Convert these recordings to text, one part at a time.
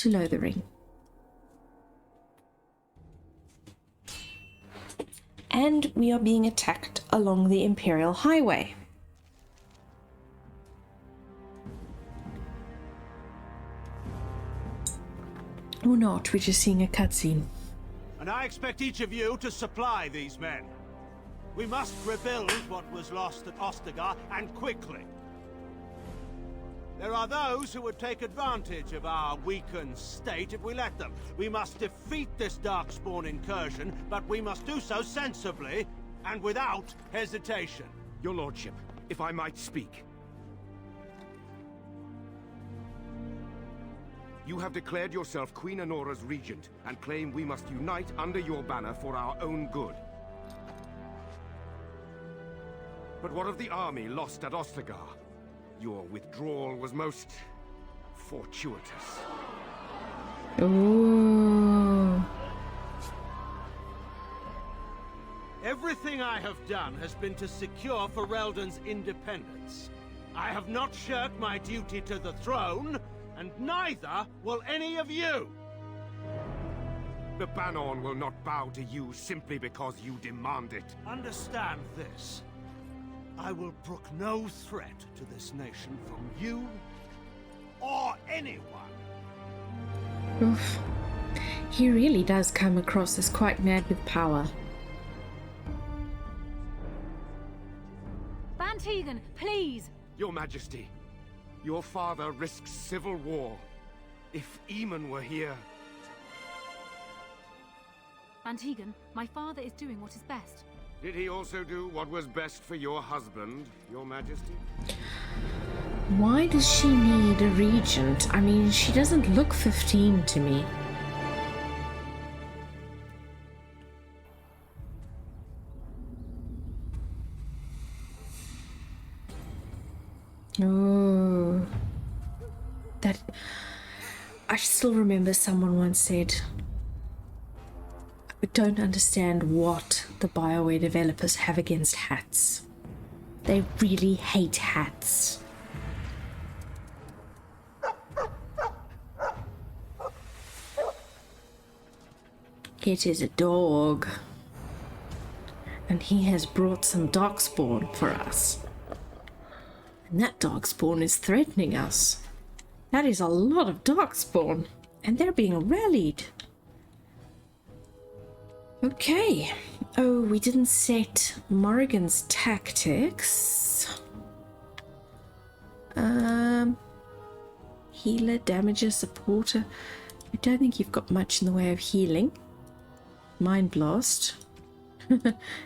to Lothering. And we are being attacked along the Imperial Highway. Or not, we're just seeing a cutscene. And I expect each of you to supply these men. We must rebuild what was lost at Ostagar, and quickly. There are those who would take advantage of our weakened state if we let them. We must defeat this Darkspawn incursion, but we must do so sensibly and without hesitation. Your lordship, if I might speak. You have declared yourself Queen Honora's regent, and claim we must unite under your banner for our own good. But what of the army lost at Ostagar? Your withdrawal was most fortuitous. Ooh. Everything I have done has been to secure Ferelden's independence. I have not shirked my duty to the throne, and neither will any of you! The Banon will not bow to you simply because you demand it. Understand this. I will brook no threat to this nation from you or anyone. Oof. He really does come across as quite mad with power. Van Tegan, please! Your Majesty, your father risks civil war. If Eamon were here... Van Tegan, my father is doing what is best. Did he also do what was best for your husband, Your Majesty? Why does she need a regent? I mean, she doesn't look 15 to me. Oh, that I still remember someone once said, I don't understand what the BioWare developers have against hats. They really hate hats. It is a dog, and he has brought some darkspawn for us. And that darkspawn is threatening us. That is a lot of darkspawn, and they're being rallied. Okay. Oh, we didn't set Morrigan's tactics. Healer, damager, supporter. I don't think you've got much in the way of healing. Mind blast.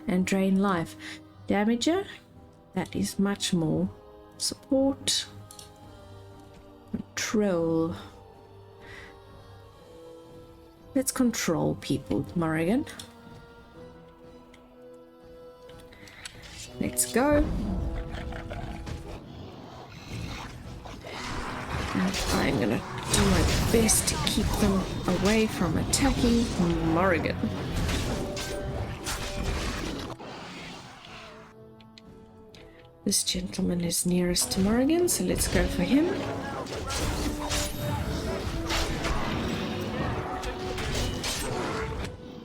And drain life. Damager, that is much more. Support. Control. Let's control people, Morrigan. Let's go. And I'm gonna do my best to keep them away from attacking Morrigan. This gentleman is nearest to Morrigan, so let's go for him.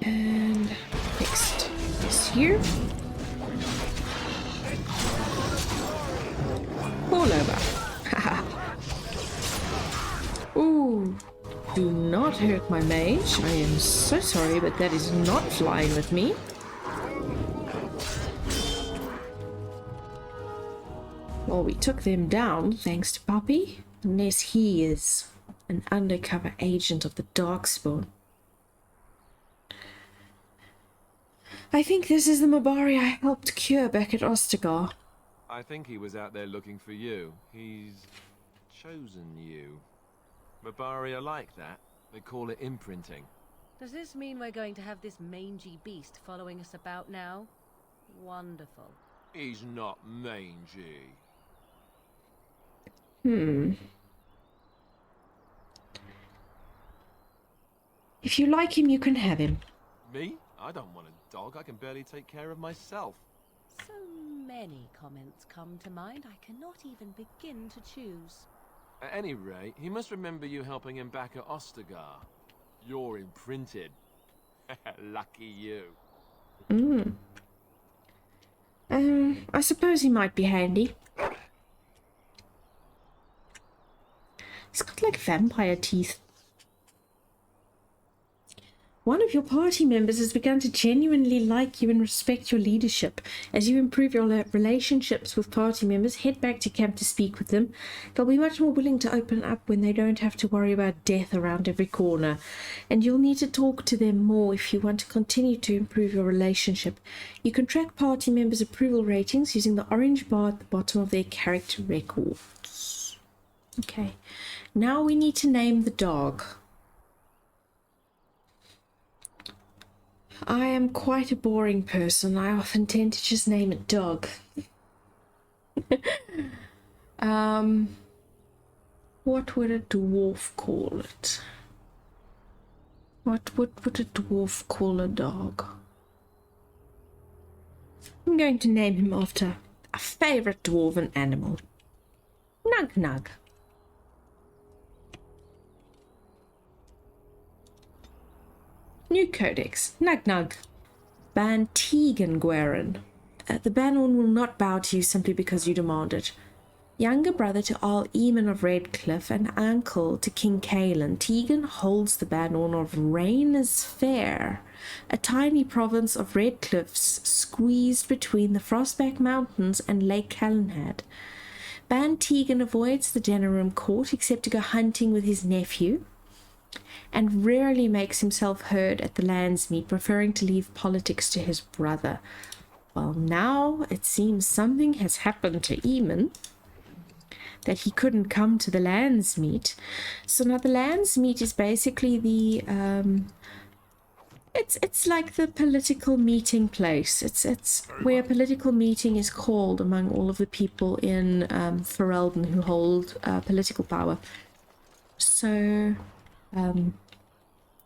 And next is here. All over. Ooh, do not hurt my mage. I am so sorry, but that is not flying with me. Well, we took them down, thanks to Puppy. Unless he is an undercover agent of the Darkspawn. I think this is the Mabari I helped cure back at Ostagar. I think he was out there looking for you. He's chosen you. Mabari are like that. They call it imprinting. Does this mean we're going to have this mangy beast following us about now? Wonderful. He's not mangy. If you like him, you can have him. Me? I don't want a dog. I can barely take care of myself. So many comments come to mind, I cannot even begin to choose. At any rate, he must remember you helping him back at Ostagar. You're imprinted. Lucky you. I suppose he might be handy. He's got like vampire teeth. One of your party members has begun to genuinely like you and respect your leadership. As you improve your relationships with party members, head back to camp to speak with them. They'll be much more willing to open up when they don't have to worry about death around every corner. And you'll need to talk to them more if you want to continue to improve your relationship. You can track party members' approval ratings using the orange bar at the bottom of their character records. Okay, now we need to name the dog. I am quite a boring person. I often tend to just name it dog. What would a dwarf call it? What would a dwarf call a dog? I'm going to name him after a favorite dwarven animal. Nug Nug. New Codex, Nug Nug. Ban Tegan Guerin. The Banorn will not bow to you simply because you demand it. Younger brother to Arl Eamon of Redcliffe and uncle to King Caelan, Tegan holds the Banorn of Rain's Fair, a tiny province of Redcliffs squeezed between the Frostback Mountains and Lake Calenhad. Ban Tegan avoids the Denerim court except to go hunting with his nephew, and rarely makes himself heard at the Landsmeet, preferring to leave politics to his brother. Well, now it seems something has happened to Eamon, that he couldn't come to the Landsmeet. So now the Landsmeet is basically the it's like the political meeting place. It's where a political meeting is called among all of the people in Ferelden who hold political power. So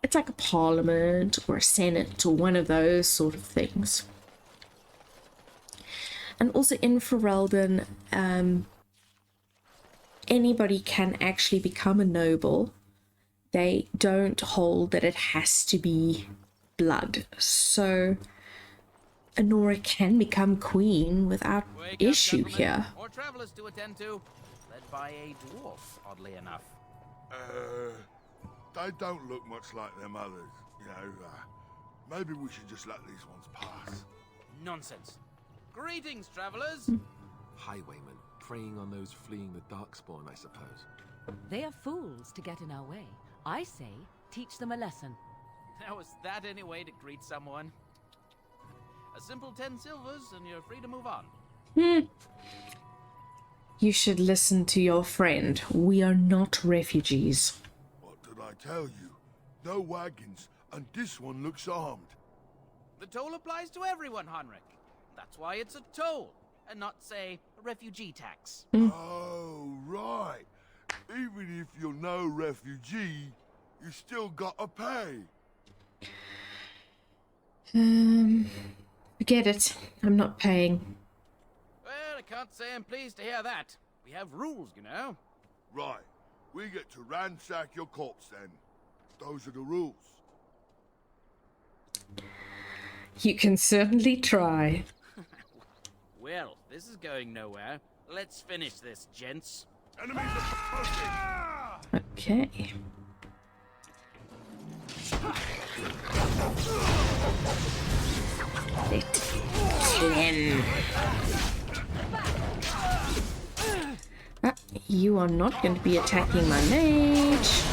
it's like a parliament or a senate or one of those sort of things. And also in Ferelden, anybody can actually become a noble. They don't hold that it has to be blood. So Honora can become queen without issue here. More travelers to attend to, led by a dwarf, oddly enough. They don't look much like them others, you know. Maybe we should just let these ones pass. Nonsense. Greetings, travelers. Highwaymen, preying on those fleeing the Darkspawn, I suppose. They are fools to get in our way. I say, teach them a lesson. Now, is that any way to greet someone? A simple 10 silvers and you're free to move on. You should listen to your friend. We are not refugees. What did I tell you? No wagons, and this one looks armed. The toll applies to everyone, Henrik. That's why it's a toll, and not, say, a refugee tax. Oh, right. Even if you're no refugee, you still gotta pay. Forget it. I'm not paying. Well, I can't say I'm pleased to hear that. We have rules, you know. Right. We get to ransack your corpse then. Those are the rules. You can certainly try. Well, this is going nowhere. Let's finish this, gents. Enemies approaching! Okay. You are not going to be attacking my mage.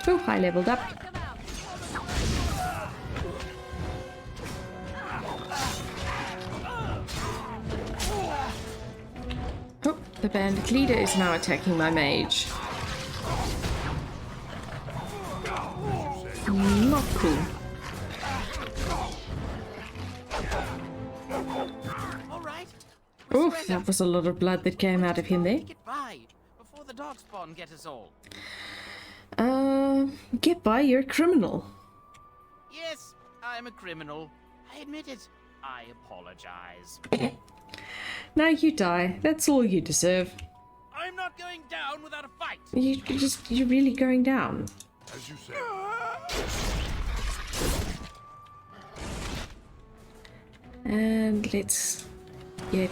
Oh, I leveled up. Oh, the bandit leader is now attacking my mage. Not cool. All right. Oof, that was a lot of blood that came out of him there. Get by before the Darkspawn get us all. Get by, you're a criminal. Yes, I'm a criminal. I admit it. I apologize. Now you die. That's all you deserve. I'm going down without a fight. You're really going down. As you said. And let's get...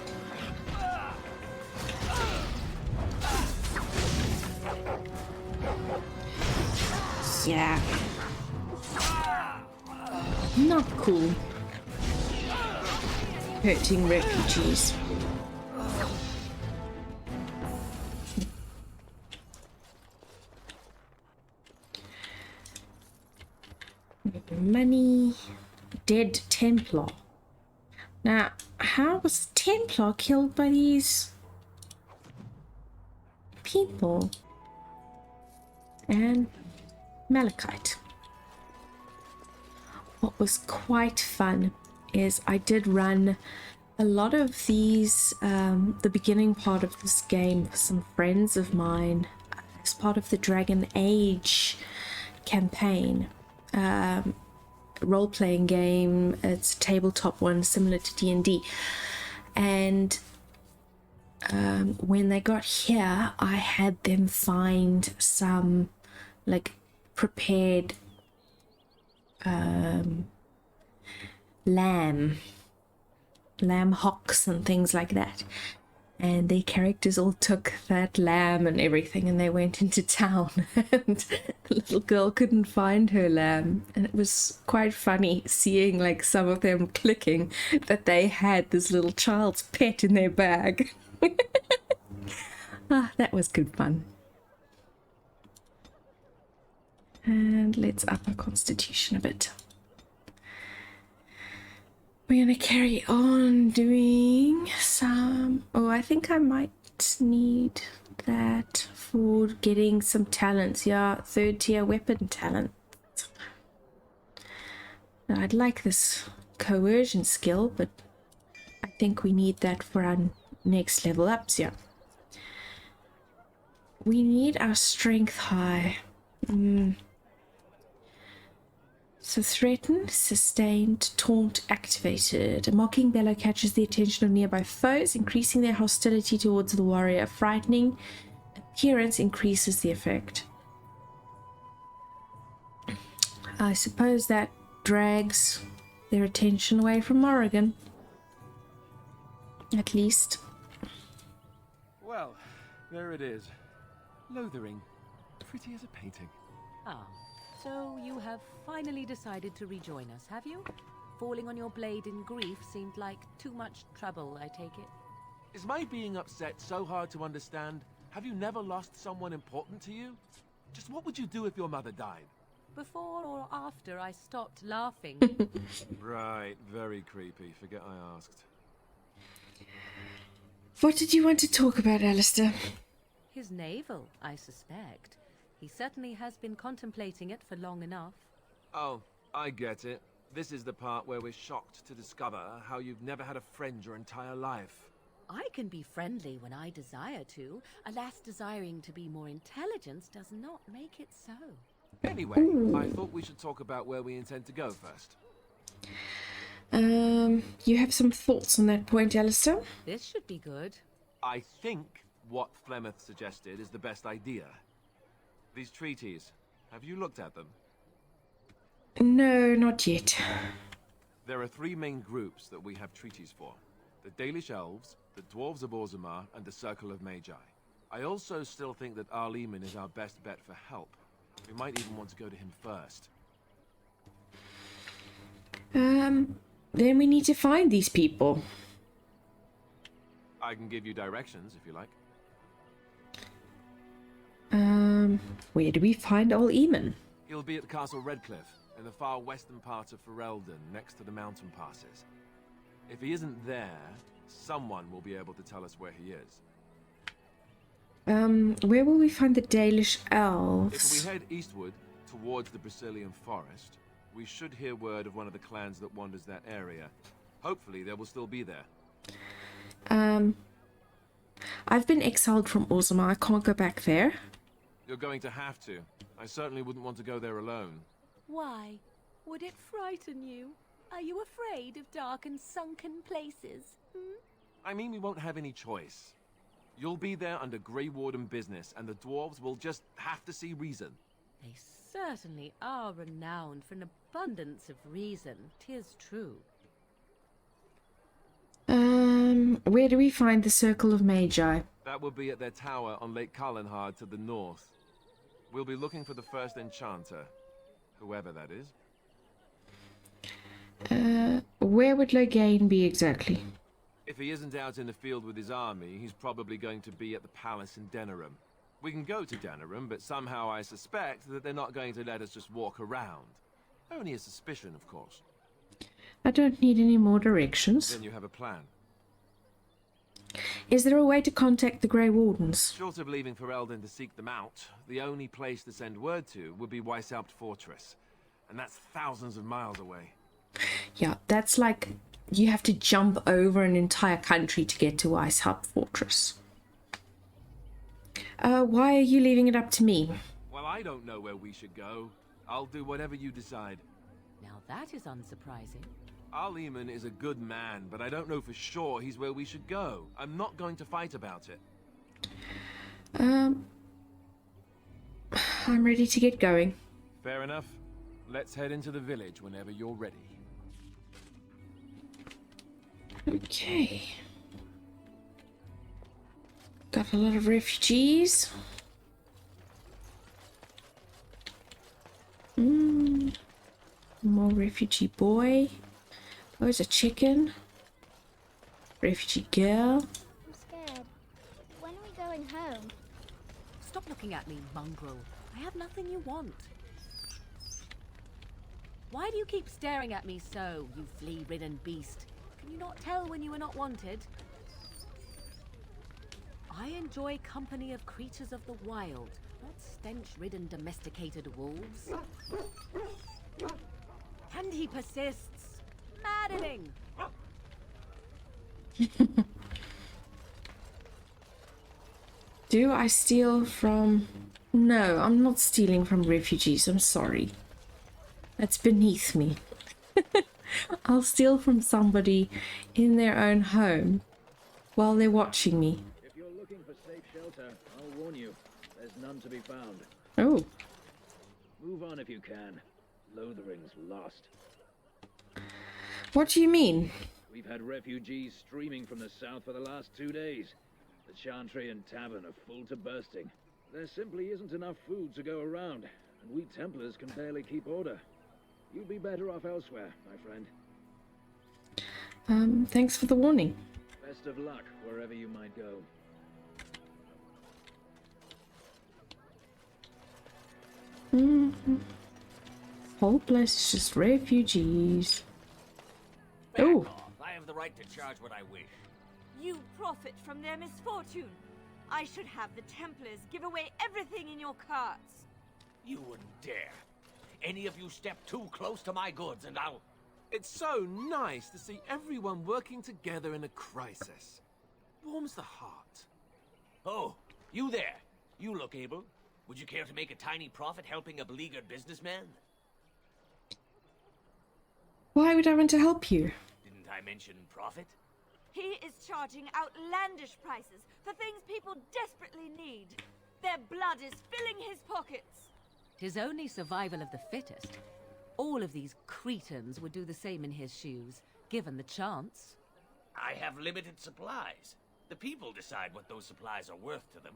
Yeah. Not cool. Hurting refugees. Money. Dead Templar. Now, how was Templar killed by these people? And Malachite. What was quite fun is I did run a lot of these, the beginning part of this game for some friends of mine as part of the Dragon Age campaign. Role-playing game. It's a tabletop one similar to D&D. And when they got here, I had them find some like prepared lamb hocks and things like that, and their characters all took that lamb and everything, and they went into town and the little girl couldn't find her lamb, and it was quite funny seeing like some of them clicking that they had this little child's pet in their bag. That was good fun. And let's up our constitution a bit. We're gonna carry on doing some... Oh, I think I might need that for getting some talents. Yeah, 3rd tier weapon talent. Now, I'd like this coercion skill, but I think we need that for our next level ups, yeah. We need our strength high. So threaten, sustained, taunt activated. A mocking bellow catches the attention of nearby foes, increasing their hostility towards the warrior. Frightening appearance increases the effect. I suppose that drags their attention away from Morrigan. At least. Well, there it is. Lothering. Pretty as a painting. Ah, so you have finally decided to rejoin us, have you? Falling on your blade in grief seemed like too much trouble, I take it. Is my being upset so hard to understand? Have you never lost someone important to you? Just what would you do if your mother died? Before or after I stopped laughing. Right, very creepy. Forget I asked. What did you want to talk about, Alistair? His navel, I suspect. He certainly has been contemplating it for long enough. Oh, I get it. This is the part where we're shocked to discover how you've never had a friend your entire life. I can be friendly when I desire to. Alas, desiring to be more intelligent does not make it so. Anyway, I thought we should talk about where we intend to go first. You have some thoughts on that point, Alistair? This should be good. I think what Flemeth suggested is the best idea. These treaties, have you looked at them? No, not yet. There are 3 main groups that we have treaties for. The Dalish Elves, the Dwarves of Orzammar, and the Circle of Magi. I also still think that Arleman is our best bet for help. We might even want to go to him first. Then we need to find these people. I can give you directions if you like. Where do we find old Eamon? He'll be at Castle Redcliffe, in the far western part of Ferelden, next to the mountain passes. If he isn't there, someone will be able to tell us where he is. Where will we find the Dalish elves? If we head eastward, towards the Brazilian forest, we should hear word of one of the clans that wanders that area. Hopefully they will still be there. I've been exiled from Orzammar. I can't go back there. You're going to have to. I certainly wouldn't want to go there alone. Why? Would it frighten you? Are you afraid of dark and sunken places? I mean, we won't have any choice. You'll be there under Grey Warden business, and the dwarves will just have to see reason. They certainly are renowned for an abundance of reason, 'tis true. Where do we find the Circle of Magi? That will be at their tower on Lake Carlenhard to the north. We'll be looking for the first enchanter, whoever that is. Where would Logain be exactly? If he isn't out in the field with his army, he's probably going to be at the palace in Denerim. We can go to Denerim, but somehow I suspect that they're not going to let us just walk around. Only a suspicion, of course. I don't need any more directions. Then you have a plan. Is there a way to contact the Grey Wardens? Short of leaving Ferelden to seek them out, the only place to send word to would be Weishaupt Fortress. And that's thousands of miles away. Yeah, that's like you have to jump over an entire country to get to Weishaupt Fortress. Why are you leaving it up to me? Well, I don't know where we should go. I'll do whatever you decide. Now that is unsurprising. Arleman is a good man, but I don't know for sure he's where we should go. I'm not going to fight about it. I'm ready to get going. Fair enough. Let's head into the village whenever you're ready. Okay. Got a lot of refugees. More refugee boy. Oh, there's a chicken. Refugee girl. I'm scared. When are we going home? Stop looking at me, mongrel. I have nothing you want. Why do you keep staring at me so, you flea-ridden beast? Can you not tell when you are not wanted? I enjoy company of creatures of the wild, not stench-ridden domesticated wolves. And he persists. Maddening! Do I steal from... No, I'm not stealing from refugees, I'm sorry. That's beneath me. I'll steal from somebody in their own home while they're watching me. If you're looking for safe shelter, I'll warn you, there's none to be found. Oh. Move on if you can. Lothering's lost. What do you mean? We've had refugees streaming from the south for the last 2 days. The Chantry and Tavern are full to bursting. There simply isn't enough food to go around, and we Templars can barely keep order. You'd be better off elsewhere, my friend. Thanks for the warning. Best of luck wherever you might go. Whole place is just refugees. Back Oh. off. I have the right to charge what I wish. You profit from their misfortune. I should have the Templars give away everything in your carts. You wouldn't dare. Any of you step too close to my goods and I'll... It's so nice to see everyone working together in a crisis. Warms the heart. Oh, you there. You look able. Would you care to make a tiny profit helping a beleaguered businessman? Why would I want to help you? Didn't I mention profit? He is charging outlandish prices for things people desperately need. Their blood is filling his pockets. 'Tis only survival of the fittest. All of these cretins would do the same in his shoes, given the chance. I have limited supplies. The people decide what those supplies are worth to them.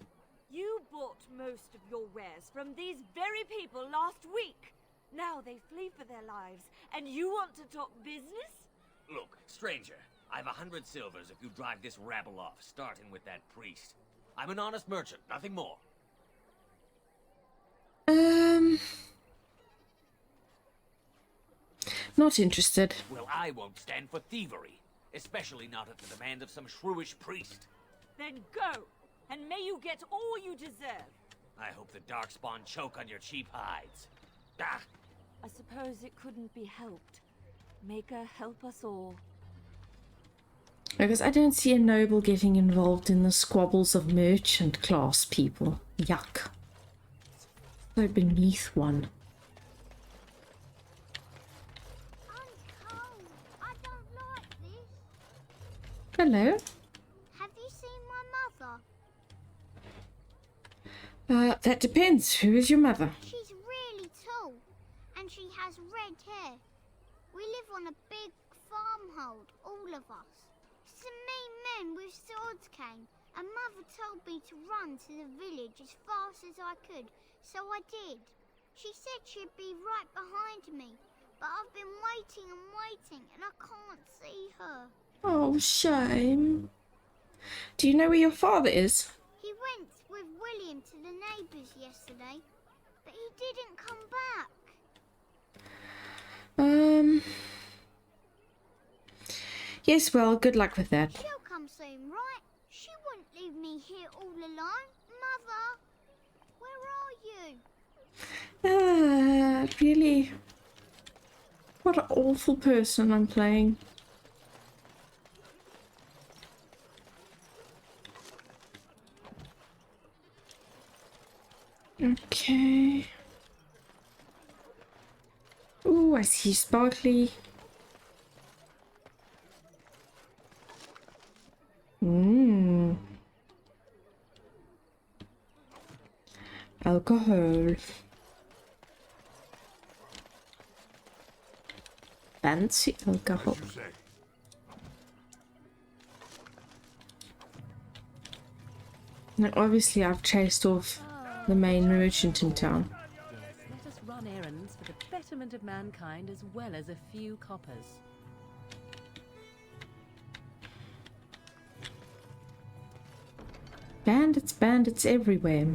You bought most of your wares from these very people last week. Now they flee for their lives, and you want to talk business? Look, stranger, I've 100 silvers if you drive this rabble off, starting with that priest. I'm an honest merchant, nothing more. Not interested. Well, I won't stand for thievery, especially not at the demand of some shrewish priest. Then go, and may you get all you deserve. I hope the Darkspawn choke on your cheap hides. Ah! I suppose it couldn't be helped. Maker help us all. Because I don't see a noble getting involved in the squabbles of merchant class people. Yuck. So beneath one. I'm cold. I don't like this. Hello. Have you seen my mother? That depends. Who is your mother? She's really tall, and she has red hair. We live on a big farmhold, all of us. Some mean men with swords came, and Mother told me to run to the village as fast as I could, so I did. She said she'd be right behind me, but I've been waiting and waiting, and I can't see her. Oh, shame. Do you know where your father is? He went with William to the neighbours yesterday, but he didn't come back. Yes, well, good luck with that. She'll come soon, right? She wouldn't leave me here all alone. Mother, where are you? Really? What an awful person I'm playing. Okay. Ooh, I see sparkly. Alcohol. Fancy alcohol. Now, obviously, I've chased off the main merchant in town. Yes, let us run errands for the betterment of mankind as well as a few coppers. Bandits, bandits everywhere.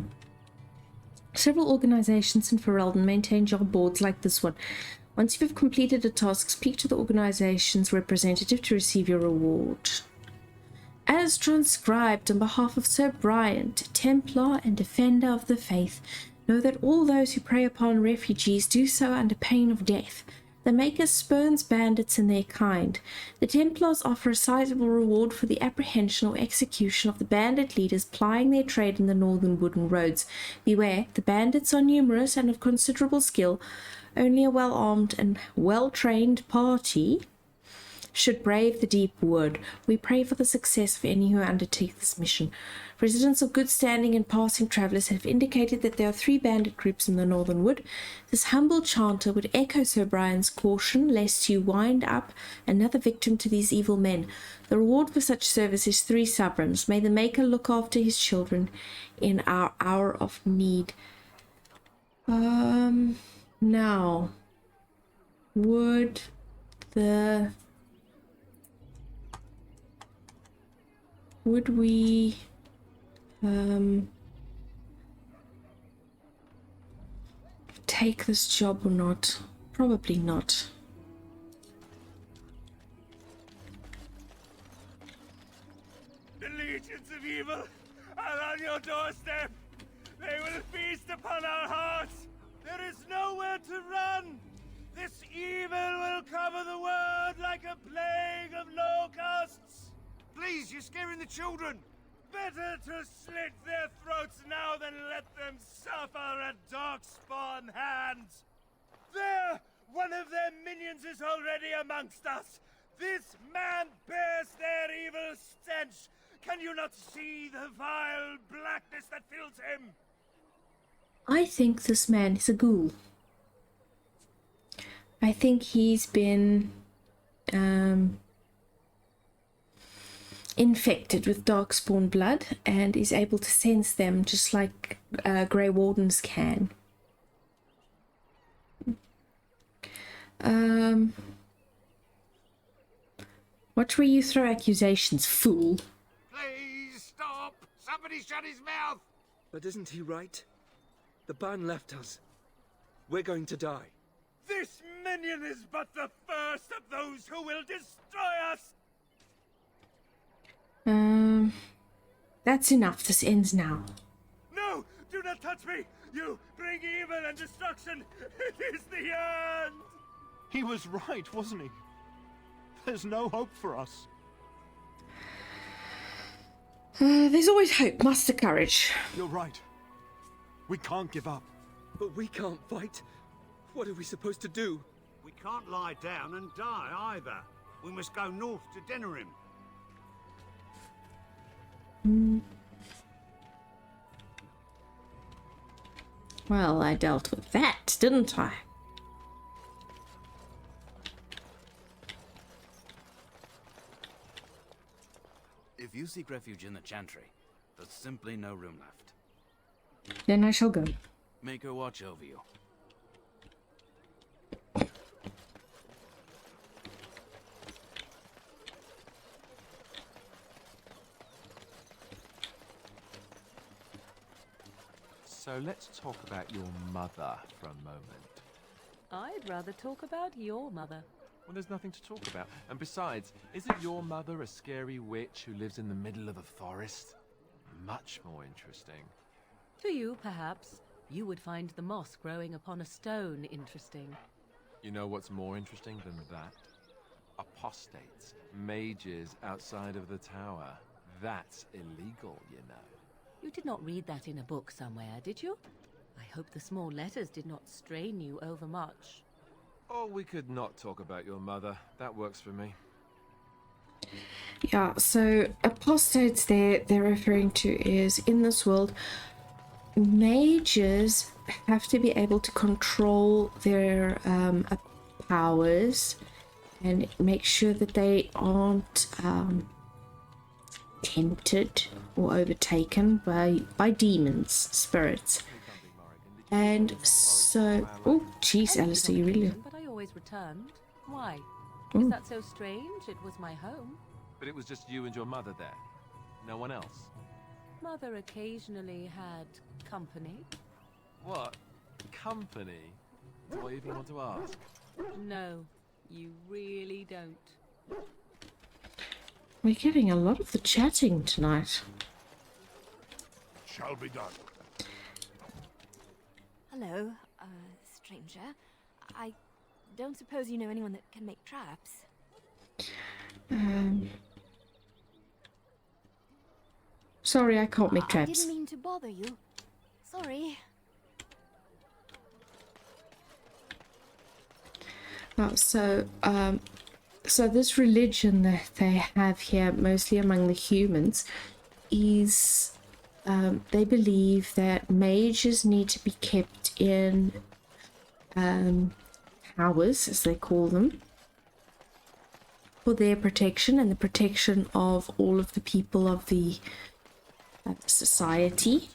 Several organizations in Ferelden maintain job boards like this one. Once you have completed a task, speak to the organization's representative to receive your reward. As transcribed on behalf of Sir Bryant, Templar and Defender of the Faith, know that all those who prey upon refugees do so under pain of death. The Maker spurns bandits and their kind. The Templars offer a sizable reward for the apprehension or execution of the bandit leaders plying their trade in the northern wooden roads. Beware, the bandits are numerous and of considerable skill. Only a well-armed and well-trained party should brave the deep wood. We pray for the success of any who undertake this mission. Residents of good standing and passing travellers have indicated that there are 3 bandit groups in the northern wood. This humble chanter would echo Sir Brian's caution lest you wind up another victim to these evil men. The reward for such service is 3 sovereigns. May the Maker look after his children in our hour of need. Now, would we take this job or not? Probably not. The legions of evil are on your doorstep. They will feast upon our hearts. There is nowhere to run. This evil will cover the world like a plague of locusts. Please, you're scaring the children. Better to slit their throats now than let them suffer at darkspawn hands. There! One of their minions is already amongst us. This man bears their evil stench. Can you not see the vile blackness that fills him? I think this man is a ghoul. I think he's been infected with darkspawn blood and is able to sense them just like Grey Wardens can. Watch where you throw accusations, fool. Please stop! Somebody shut his mouth! But isn't he right? The ban left us. We're going to die. This minion is but the first of those who will destroy us! That's enough. This ends now. No! Do not touch me! You bring evil and destruction! It is the end! He was right, wasn't he? There's no hope for us. There's always hope. Muster courage. You're right. We can't give up. But we can't fight. What are we supposed to do? We can't lie down and die either. We must go north to Denerim. Well, I dealt with that, didn't I? If you seek refuge in the Chantry, there's simply no room left. Then I shall go. Make her watch over you. So let's talk about your mother for a moment. I'd rather talk about your mother. Well, there's nothing to talk about. And besides, isn't your mother a scary witch who lives in the middle of a forest? Much more interesting. To you, perhaps. You would find the moss growing upon a stone interesting. You know what's more interesting than that? Apostates, mages outside of the tower. That's illegal, you know. You did not read that in a book somewhere, did you? I hope the small letters did not strain you overmuch. Oh, we could not talk about your mother. That works for me. Yeah, so apostates they're referring to is in this world, mages have to be able to control their powers and make sure that they aren't tempted or overtaken by demons, spirits. And so, oh, jeez, Alistair, you really. But I always returned. Why? Ooh. Is that so strange? It was my home. But it was just you and your mother there. No one else. Mother occasionally had company. What? Company? Do I even want to ask? No, you really don't. We're getting a lot of the chatting tonight. Shall be done. Hello, stranger. I don't suppose you know anyone that can make traps? Sorry, I can't make I traps. didn't mean to bother you. Sorry. So this religion that they have here, mostly among the humans, is they believe that mages need to be kept in towers, as they call them, for their protection and the protection of all of the people of the society,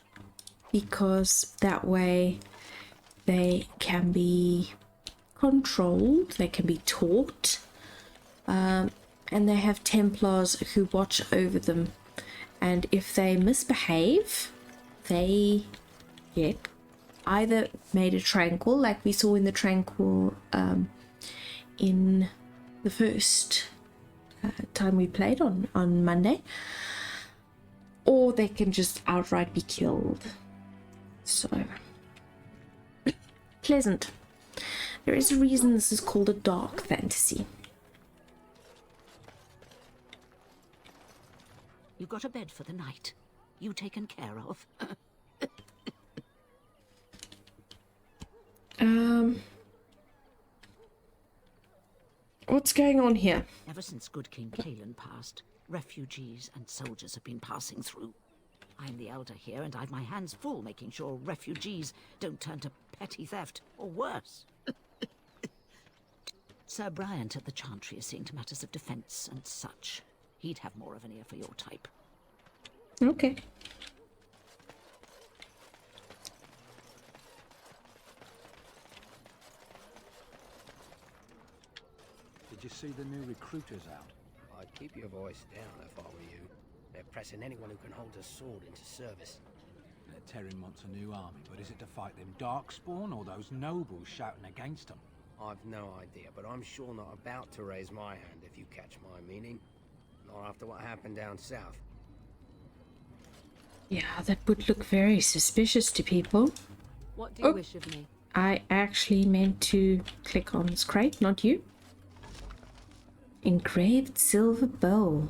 because that way they can be controlled, they can be taught, and they have Templars who watch over them, and if they misbehave, they get either made a tranquil, like we saw in the tranquil in the first time we played on Monday, or they can just outright be killed. So pleasant. There is a reason this is called a dark fantasy. You got a bed for the night. You taken care of. What's going on here? Ever since good King Kalen passed, refugees and soldiers have been passing through. I'm the elder here, and I've my hands full making sure refugees don't turn to petty theft, or worse. Sir Bryant at the Chantry is seeing to matters of defence and such. He'd have more of an ear for your type. Okay. Did you see the new recruiters out? I'd keep your voice down if I were you. They're pressing anyone who can hold a sword into service. Terran wants a new army, but is it to fight them Darkspawn or those nobles shouting against them? I've no idea, but I'm sure not about to raise my hand if you catch my meaning. Not after what happened down south. Yeah, that would look very suspicious to people. What do you wish of me? I actually meant to click on this crate, not you. Engraved silver bowl.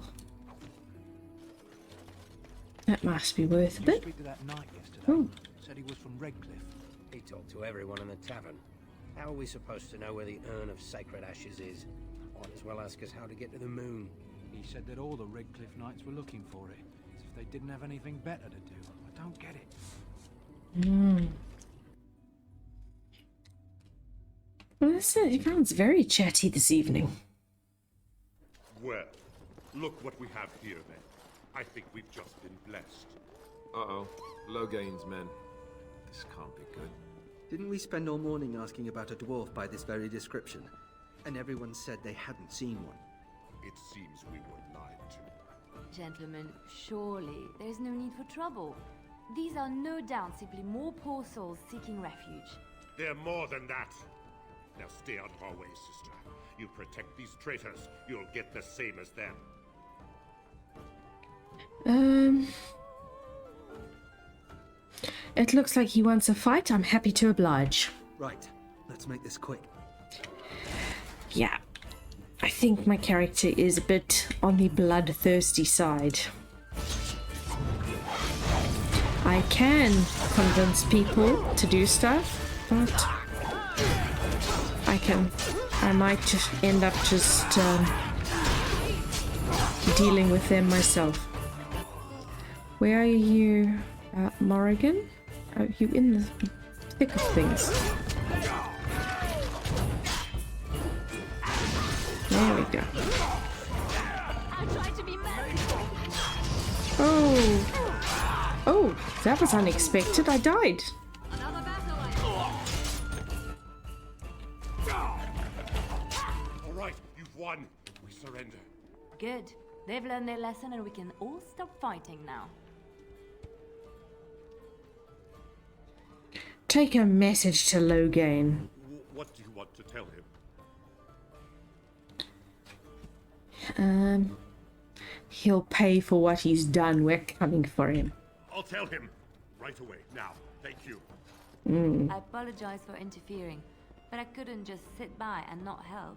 That must be worth a bit. Speak to that knight yesterday. Oh. Said he was from Redcliffe. He talked to everyone in the tavern. How are we supposed to know where the urn of sacred ashes is? Might as well ask us how to get to the moon. He said that all the Redcliffe knights were looking for it, as if they didn't have anything better to do. I don't get it. He sounds very chatty this evening. Well, look what we have here, then. I think we've just been blessed. Uh-oh. Logain's men. This can't be good. Didn't we spend all morning asking about a dwarf by this very description? And everyone said they hadn't seen one. It seems we were lied to. Gentlemen, surely there's no need for trouble. These are no doubt simply more poor souls seeking refuge. They're more than that. Now stay out of our way, sister. You protect these traitors, you'll get the same as them. It looks like he wants a fight. I'm happy to oblige. Right. Let's make this quick. Yeah. I think my character is a bit on the bloodthirsty side. I can convince people to do stuff, but I might just end up dealing with them myself. Where are you, Morrigan? Are you in the thick of things? There we go. Oh, that was unexpected. I died. All right, you've won. We surrender. Good. They've learned their lesson and we can all stop fighting now. Take a message to Logain. What do you want to tell him? He'll pay for what he's done. We're coming for him. I'll tell him right away. Now, thank you. I apologize for interfering, but I couldn't just sit by and not help.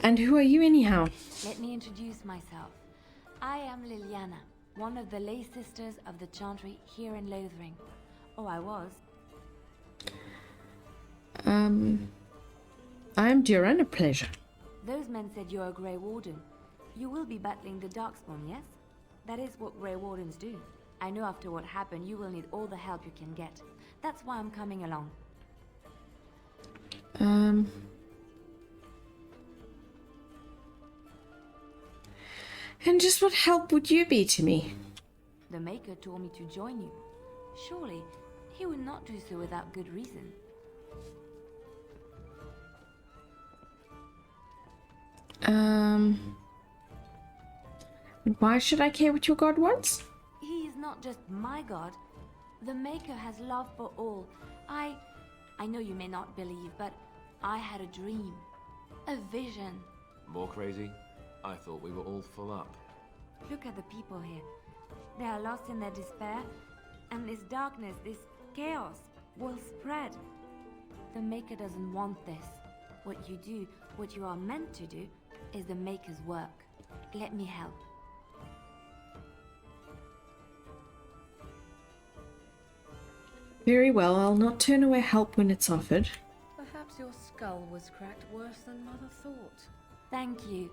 And who are you anyhow? Let me introduce myself. I am Liliana, one of the lay sisters of the Chantry here in Lothering. Oh, I was. I'm Duran, a pleasure. Those men said you're a Grey Warden. You will be battling the Darkspawn, yes? That is what Grey Wardens do. I know after what happened, you will need all the help you can get. That's why I'm coming along. And just what help would you be to me? The Maker told me to join you. Surely, he would not do so without good reason. Why should I care what your god wants? He is not just my god. The Maker has love for all. I know you may not believe, but I had a dream. A vision. More crazy? I thought we were all full up. Look at the people here. They are lost in their despair, and this darkness, this chaos, will spread. The Maker doesn't want this. What you do, what you are meant to do, is the Maker's work. Let me help. Very well, I'll not turn away help when it's offered. Perhaps your skull was cracked worse than Mother thought. Thank you.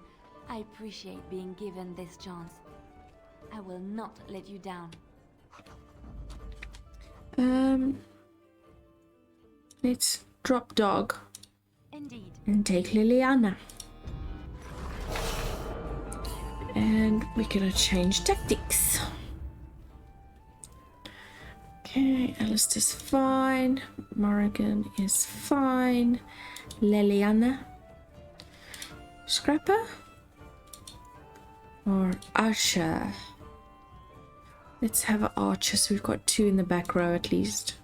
I appreciate being given this chance. I will not let you down. Let's drop dog. Indeed. And take Liliana. And we're gonna change tactics. Okay, Alistair's fine. Morrigan is fine. Liliana. Scrapper? Or Usher? Let's have an archer, so we've got 2 in the back row at least.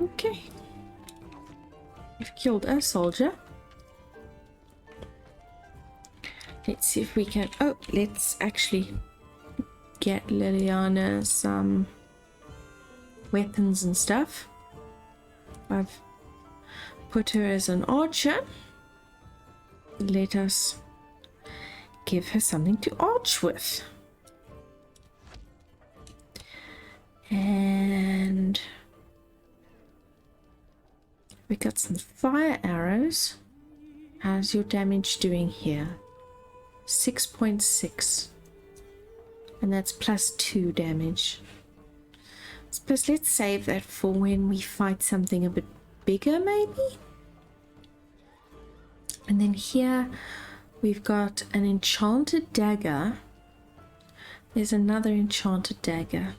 Okay. We've killed a soldier. Let's see if we can... Oh, let's actually get Liliana some weapons and stuff. I've put her as an archer. Let us give her something to arch with. And we got some fire arrows. How's your damage doing here? 6.6. And that's plus 2 damage. Suppose let's save that for when we fight something a bit bigger, maybe? And then here we've got an enchanted dagger. There's another enchanted dagger.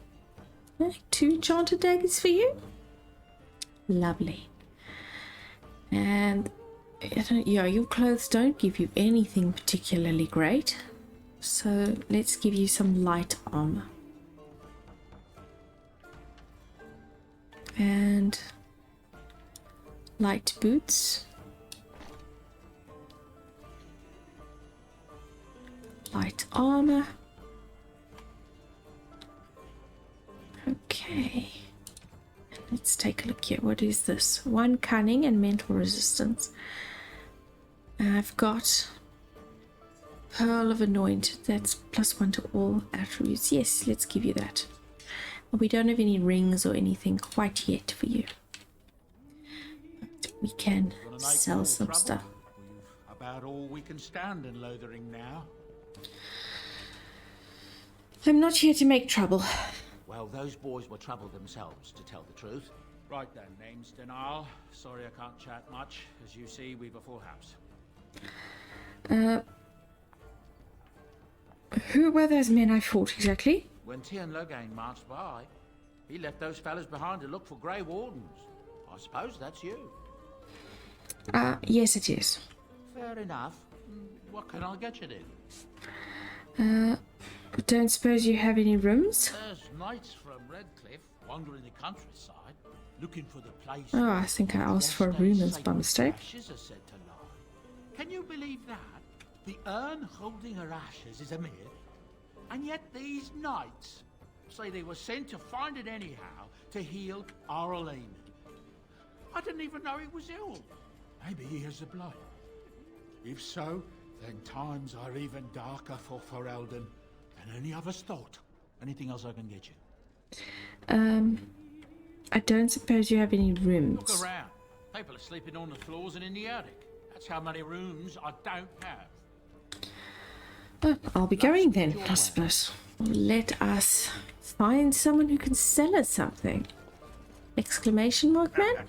2 enchanted daggers for you? Lovely. And yeah, your clothes don't give you anything particularly great. So let's give you some light armor. And light boots. Light armor. Okay. Let's take a look here. What is this? 1 cunning and mental resistance. I've got Pearl of Anointed. That's +1 to all attributes. Yes, let's give you that. We don't have any rings or anything quite yet for you. But we can sell some stuff. We've about all we can stand in Lothering now. I'm not here to make trouble. Well, those boys were trouble themselves, to tell the truth. Right then, name's Denal. Sorry I can't chat much. As you see, we've a full house. Who were those men I fought exactly? When Tian Logain marched by, he left those fellas behind to look for Grey Wardens. I suppose that's you. Yes it is. Fair enough. What can I get you then? Don't suppose you have any rooms? There's knights from Redcliffe wandering the countryside, looking for the place. Oh, I think I asked for rumors by mistake. Ashes are said to lie. Can you believe that? The urn holding her ashes is a myth, and yet these knights say they were sent to find it anyhow to heal Arlene. I didn't even know he was ill. Maybe he has the blood. If so, then times are even darker for Ferelden than any of us thought. Anything else I can get you? I don't suppose you have any rooms. Look around. People are sleeping on the floors and in the attic. That's how many rooms I don't have. Oh, I'll be going then, I suppose. Let us find someone who can sell us something. Exclamation mark, man?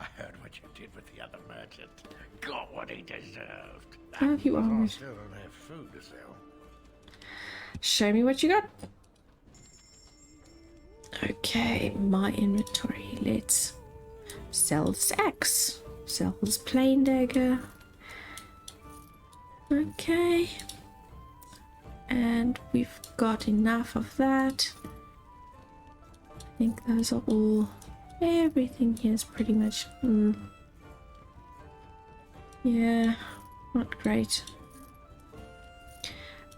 I heard what you did with the other merchant. Got what he deserved. Oh, you I are. still don't have food to sell. Show me what you got. Okay, my inventory. Let's sell this axe. Sell this plain dagger. Okay. And we've got enough of that. I think those are all. Everything here is pretty much. Yeah, not great.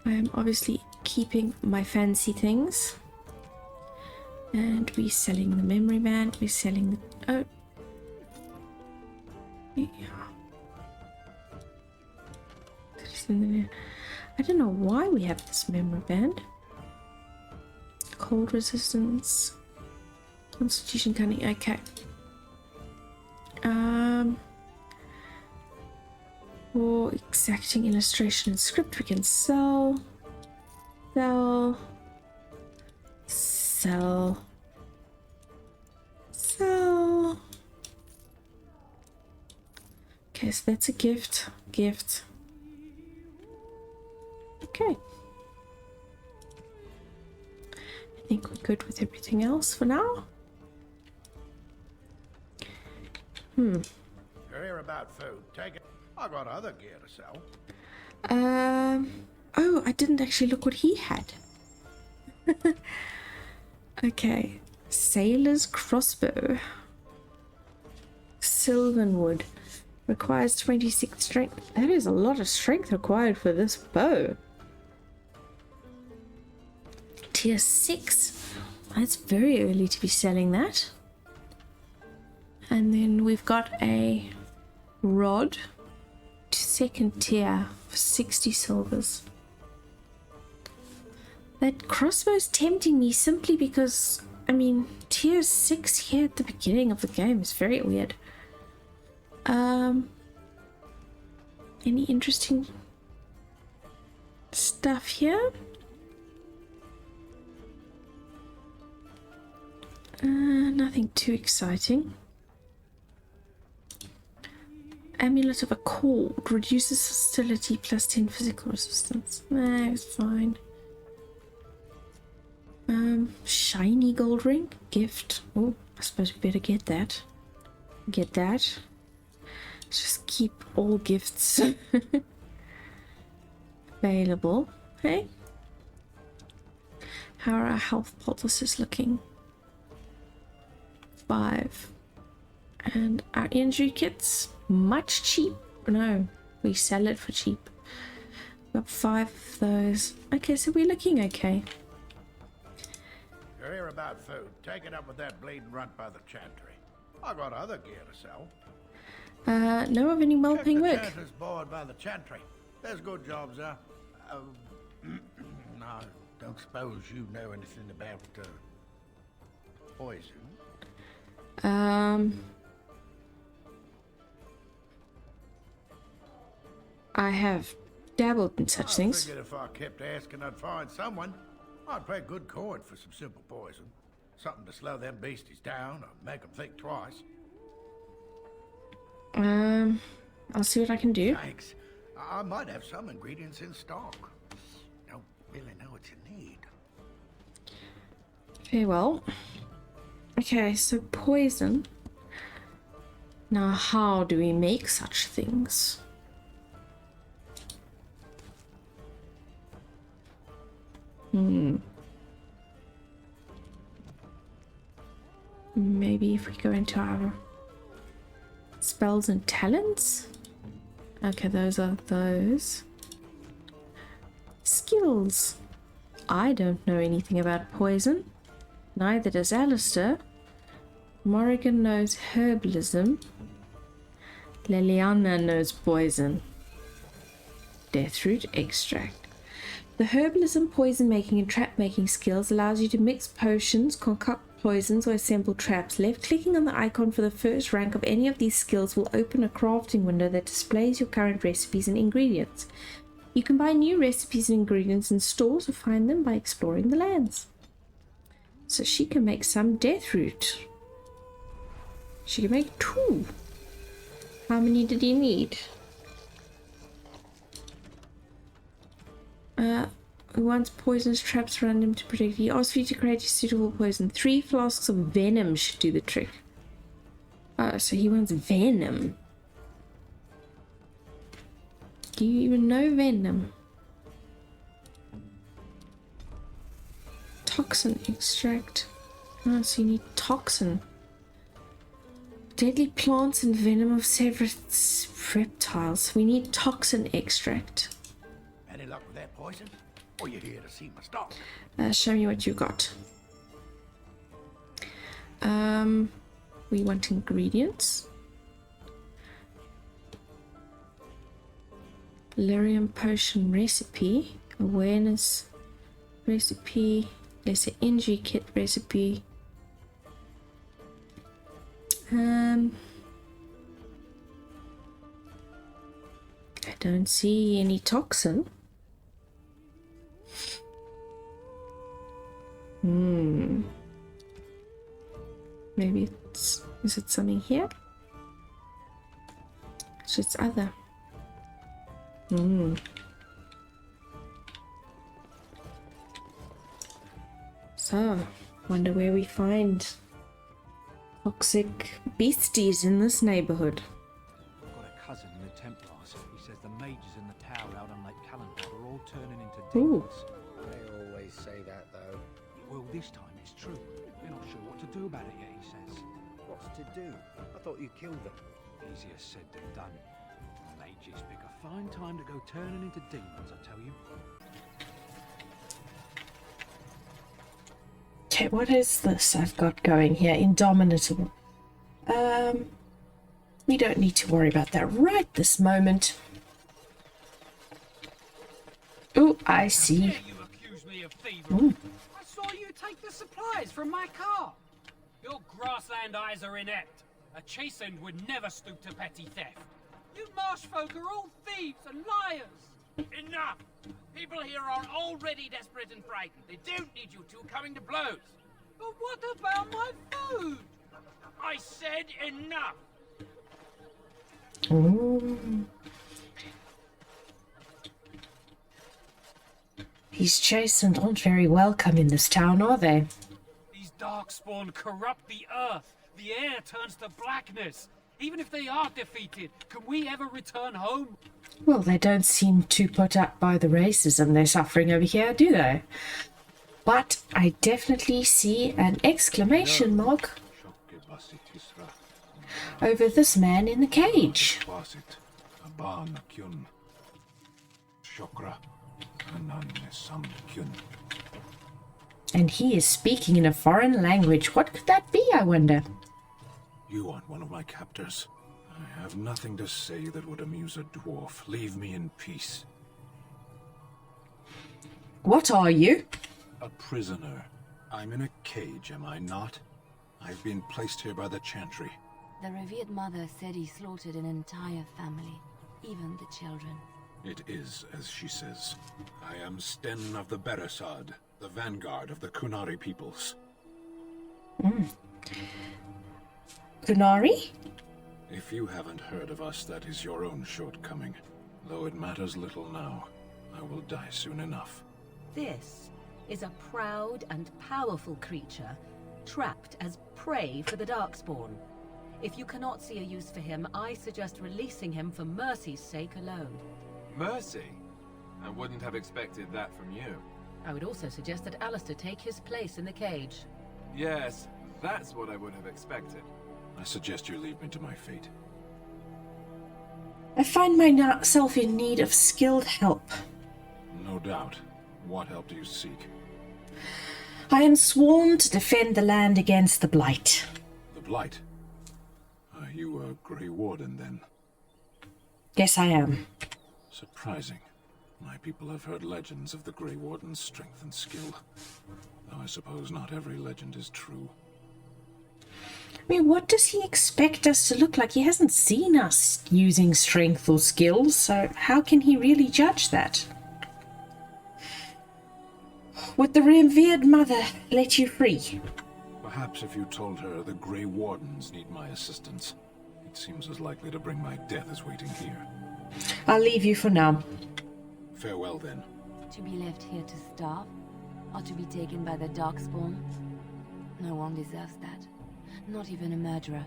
I am obviously keeping my fancy things. And we're selling the memory band. We're selling the. Oh. Yeah. I don't know why we have this memory band. Cold resistance. Constitution cunning. Okay. For exacting illustration and script we can sell. Sell. Okay, so that's a gift. Okay. I think we're good with everything else for now. You're here about food. Take it. I got other gear to sell. Oh, I didn't actually look what he had. Okay. Sailor's crossbow. Sylvanwood. Requires 26 strength. That is a lot of strength required for this bow. Tier 6. That's very early to be selling that. And then we've got a rod. Second tier for 60 silvers. That crossbow's tempting me simply because, I mean, tier 6 here at the beginning of the game is very weird. Any interesting stuff here? Nothing too exciting. Amulet of Accord reduces hostility plus 10 physical resistance. Nah, it's fine. Shiny gold ring gift. Oh, I suppose we better get that. Get that. Let's just keep all gifts available. Hey, how are our health poultices looking? 5. And our injury kits, much cheap. No, we sell it for cheap. Got 5 of those. Okay, so we're looking okay. You're here about food. Take it up with that bleeding runt by the chantry. I got other gear to sell. Know of any well-paying work? The chanter's board by the chantry. There's good jobs there. No, don't suppose you know anything about poison. I have dabbled in such things. I figured if I kept asking, I'd find someone. I'd pay good coin for some simple poison. Something to slow them beasties down or make them think twice. I'll see what I can do. Thanks. I might have some ingredients in stock. Don't really know what you need. Okay, well. Okay, so poison. Now, how do we make such things? Maybe if we go into our spells and talents. Okay, those are those. Skills. I don't know anything about poison. Neither does Alistair. Morrigan knows herbalism. Liliana knows poison. Deathroot extract. The herbalism, poison making, and trap making skills allows you to mix potions, concoct poisons, or assemble traps. Left clicking on the icon for the first rank of any of these skills will open a crafting window that displays your current recipes and ingredients. You can buy new recipes and ingredients in stores or find them by exploring the lands. So she can make some deathroot. She can make 2. How many did you need? Who wants poisons, traps around him to protect you? Ask for you to create a suitable poison. 3 flasks of venom should do the trick. Oh, so he wants venom. Do you even know venom? Toxin extract. Oh, so you need toxin. Deadly plants and venom of several reptiles. We need toxin extract. Any luck with that poison? Or you here to see my stock? Show me what you got. We want ingredients. Lyrium potion recipe. Awareness recipe. Lesser injury kit recipe. I don't see any toxin. Maybe it's... is it something here? So it's other. So, wonder where we find toxic beasties in this neighborhood. I've got a cousin in the Templars. He says the mages in the tower out on Lake Calendar are all turning into demons. They always say that, though. Well, this time it's true. They're not sure what to do about it yet, he says. What's to do? I thought you killed them. Easier said than done. Mages pick a fine time to go turning into demons, I tell you. Okay, what is this I've got going here? Indomitable. We don't need to worry about that right this moment. Oh, I see. You accuse me of thievery. I saw you take the supplies from my car. Your grassland eyes are inept. A chastened would never stoop to petty theft. You marsh folk are all thieves and liars! Enough! People here are already desperate and frightened. They don't need you two coming to blows. But what about my food? I said enough! Ooh. These Jason aren't very welcome in this town, are they? These darkspawn corrupt the earth. The air turns to blackness. Even if they are defeated, can we ever return home? Well, they don't seem too put up by the racism they're suffering over here, do they? But I definitely see an exclamation mark over this man in the cage. And he is speaking in a foreign language. What could that be, I wonder? You aren't one of my captors. I have nothing to say that would amuse a dwarf. Leave me in peace. What are you? A prisoner. I'm in a cage, am I not? I've been placed here by the Chantry. The revered mother said he slaughtered an entire family, even the children. It is as she says. I am Sten of the Beresad, the vanguard of the Kunari peoples. Kunari? If you haven't heard of us, that is your own shortcoming. Though it matters little now. I will die soon enough. This is a proud and powerful creature, trapped as prey for the Darkspawn. If you cannot see a use for him, I suggest releasing him for mercy's sake alone. Mercy? I wouldn't have expected that from you. I would also suggest that Alistair take his place in the cage. Yes, that's what I would have expected. I suggest you leave me to my fate. I find myself in need of skilled help. No doubt. What help do you seek? I am sworn to defend the land against the Blight. The Blight? Are you a Grey Warden, then? Yes, I am. Surprising. My people have heard legends of the Grey Warden's strength and skill. Though I suppose not every legend is true. I mean, what does he expect us to look like? He hasn't seen us using strength or skills, so how can he really judge that? Would the revered mother let you free? Perhaps if you told her the Grey Wardens need my assistance. It seems as likely to bring my death as waiting here. I'll leave you for now. Farewell, then. To be left here to starve? Or to be taken by the Darkspawn? No one deserves that. Not even a murderer.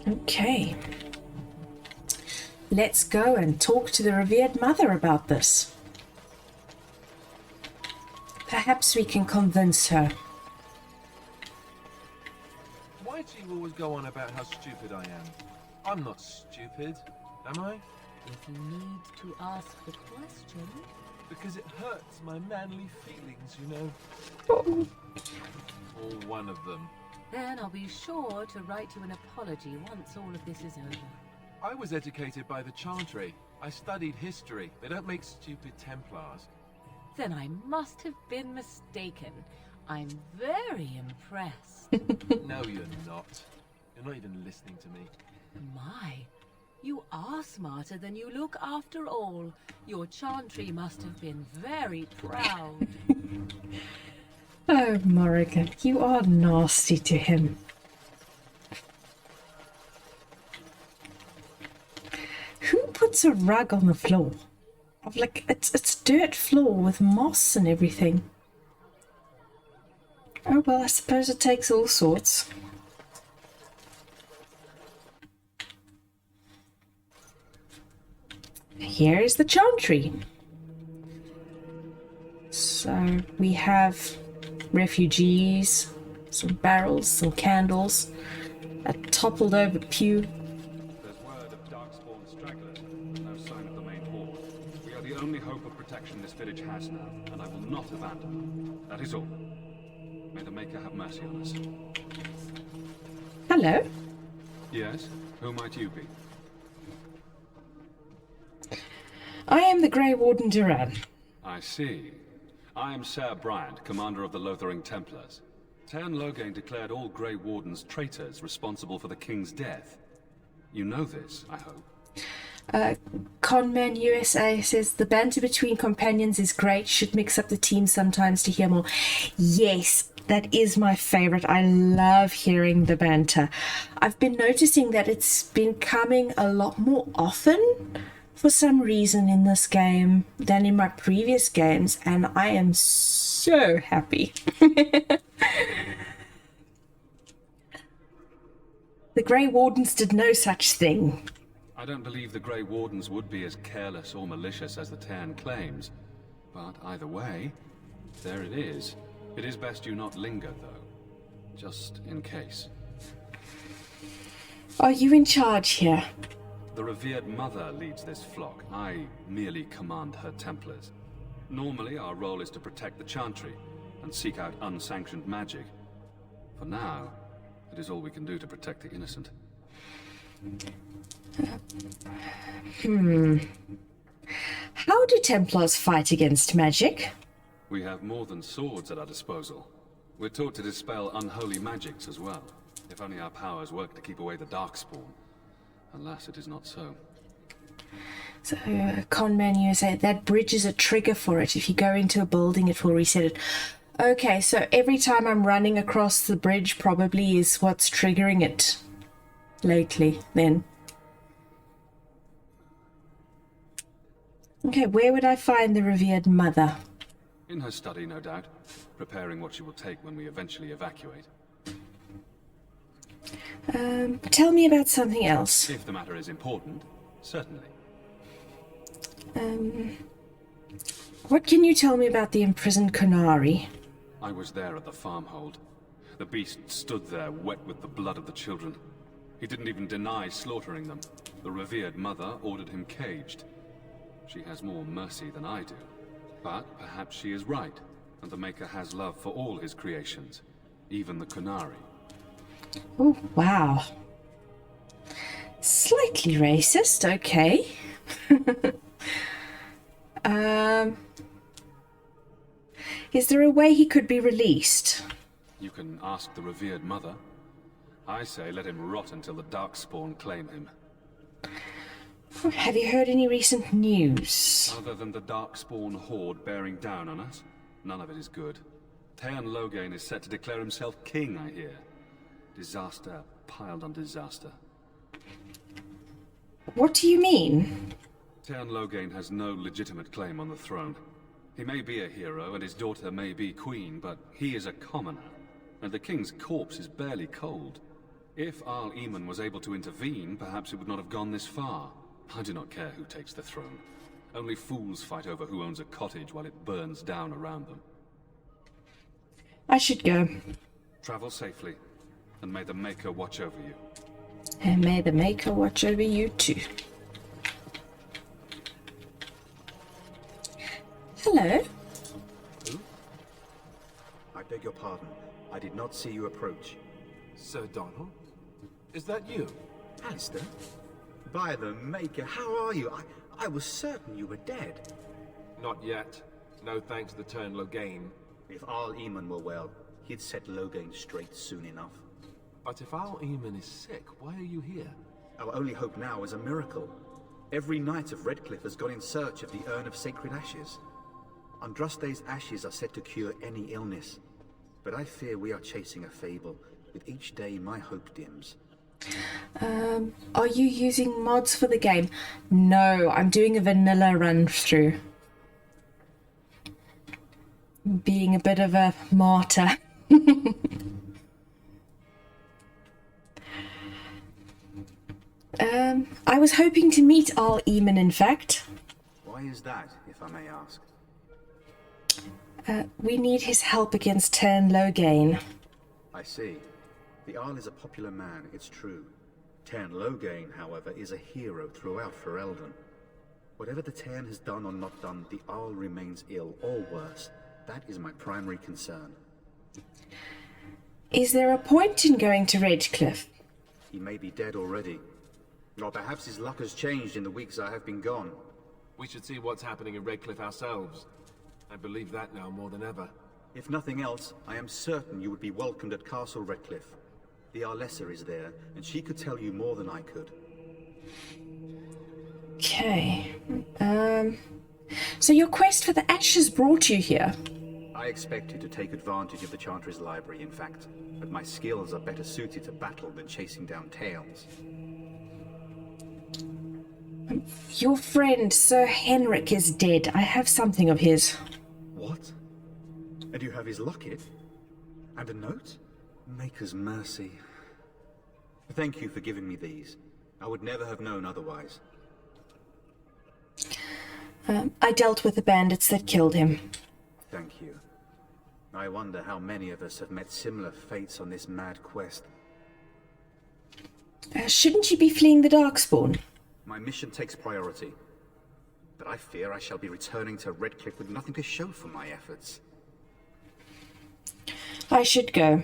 Okay. Let's go and talk to the revered mother about this. Perhaps we can convince her. Why do you always go on about how stupid I am? I'm not stupid, am I? If you need to ask the question... Because it hurts my manly feelings, you know. Or one of them. Then I'll be sure to write you an apology once all of this is over. I was educated by the Chantry. I studied history. They don't make stupid Templars. Then I must have been mistaken. I'm very impressed. No, you're not. You're not even listening to me. My, you are smarter than you look after all. Your Chantry must have been very proud. Oh, Morrigan, you are nasty to him. Who puts a rug on the floor? Like, it's dirt floor with moss and everything. Oh, well, I suppose it takes all sorts. Here is the Chantry. So we have refugees, some barrels, some candles, a toppled over pew. There's word of Darkspawn stragglers, but no sign of the main horde. We are the only hope of protection this village has now, and I will not abandon them. That is all. May the Maker have mercy on us. Hello. Yes? Who might you be? I am the Grey Warden Duran. I see. I am Ser Bryant, commander of the Lothering Templars. Tern Loghain declared all Grey Wardens traitors responsible for the King's death. You know this, I hope. Conman USA says the banter between companions is great. Should mix up the team sometimes to hear more. Yes, that is my favorite. I love hearing the banter. I've been noticing that it's been coming a lot more often for some reason in this game than in my previous games, and I am so happy. The Grey Wardens did no such thing. I don't believe the Grey Wardens would be as careless or malicious as the Tairn claims. But either way, there it is. It is best you not linger, though. Just in case. Are you in charge here? The revered mother leads this flock. I merely command her Templars. Normally, our role is to protect the Chantry and seek out unsanctioned magic. For now, it is all we can do to protect the innocent. How do Templars fight against magic? We have more than swords at our disposal. We're taught to dispel unholy magics as well. If only our powers work to keep away the Darkspawn. Alas, it is not so. So, Conman USA, that bridge is a trigger for it. If you go into a building, it will reset it. Okay, so every time I'm running across the bridge probably is what's triggering it lately, then. Okay, where would I find the revered mother? In her study, no doubt. Preparing what she will take when we eventually evacuate. Tell me about something else. If the matter is important, certainly. What can you tell me about the imprisoned Qunari? I was there at the farmhold. The beast stood there, wet with the blood of the children. He didn't even deny slaughtering them. The revered mother ordered him caged. She has more mercy than I do. But perhaps she is right, and the Maker has love for all his creations, even the Qunari. Oh, wow. Slightly racist, okay. Is there a way he could be released? You can ask the revered mother. I say let him rot until the Darkspawn claim him. Have you heard any recent news? Other than the Darkspawn horde bearing down on us, none of it is good. Tairn Loghain is set to declare himself king, I hear. Disaster piled on disaster. What do you mean? Tairn Loghain has no legitimate claim on the throne. He may be a hero, and his daughter may be queen, but he is a commoner, and the king's corpse is barely cold. If Arl Eamon was able to intervene, perhaps it would not have gone this far. I do not care who takes the throne. Only fools fight over who owns a cottage while it burns down around them. I should go. Travel safely, and may the Maker watch over you. And may the Maker watch over you too. Hello? Who? I beg your pardon. I did not see you approach. Sir Donald? Is that you? Alistair? By the Maker, how are you? I was certain you were dead. Not yet. No thanks to Tairn Loghain. If Arl Eamon were well, he'd set Loghain straight soon enough. But if Arl Eamon is sick, why are you here? Our only hope now is a miracle. Every knight of Redcliffe has gone in search of the Urn of Sacred Ashes. Andraste's ashes are said to cure any illness. But I fear we are chasing a fable. With each day, my hope dims. Are you using mods for the game? No, I'm doing a vanilla run through. Being a bit of a martyr. I was hoping to meet Arl Eamon, in fact. Why is that, if I may ask? We need his help against Tairn Loghain. I see. The Arl is a popular man, it's true. Tairn Loghain, however, is a hero throughout Ferelden. Whatever the Tairn has done or not done, the Arl remains ill, or worse. That is my primary concern. Is there a point in going to Redcliffe? He may be dead already. Or perhaps his luck has changed in the weeks I have been gone. We should see what's happening in Redcliffe ourselves. I believe that now more than ever. If nothing else, I am certain you would be welcomed at Castle Redcliffe. The Arlessa is there, and she could tell you more than I could. Okay. So your quest for the ashes brought you here. I expected to take advantage of the Chantry's library, in fact, but my skills are better suited to battle than chasing down tales. Your friend, Sir Henrik, is dead. I have something of his. What? And you have his locket? And a note? Maker's mercy. Thank you for giving me these. I would never have known otherwise. I dealt with the bandits that killed him. Thank you. I wonder how many of us have met similar fates on this mad quest. Shouldn't you be fleeing the Darkspawn? My mission takes priority. But I fear I shall be returning to Redcliffe with nothing to show for my efforts. I should go.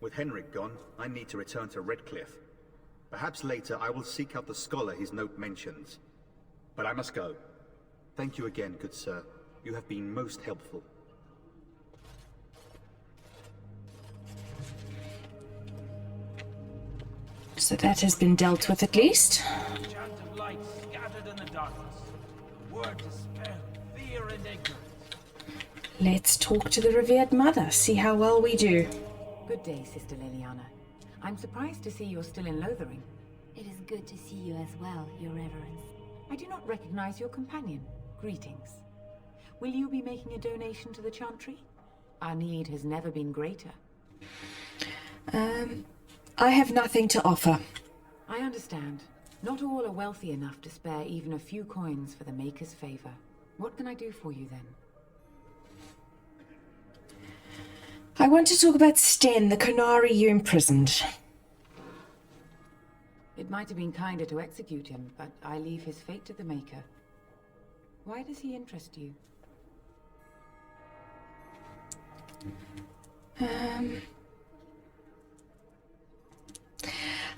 With Henrik gone, I need to return to Redcliffe. Perhaps later I will seek out the scholar his note mentions. But I must go. Thank you again, good sir. You have been most helpful. So that has been dealt with at least. Chant of light scattered in the darkness. Word despair, fear and ignorance. Let's talk to the revered mother, see how well we do. Good day, Sister Liliana. I'm surprised to see you're still in Lothering. It is good to see you as well, Your Reverence. I do not recognize your companion. Greetings. Will you be making a donation to the Chantry? Our need has never been greater. I have nothing to offer. I understand. Not all are wealthy enough to spare even a few coins for the Maker's favor. What can I do for you then? I want to talk about Sten, the Qunari you imprisoned. It might have been kinder to execute him, but I leave his fate to the Maker. Why does he interest you?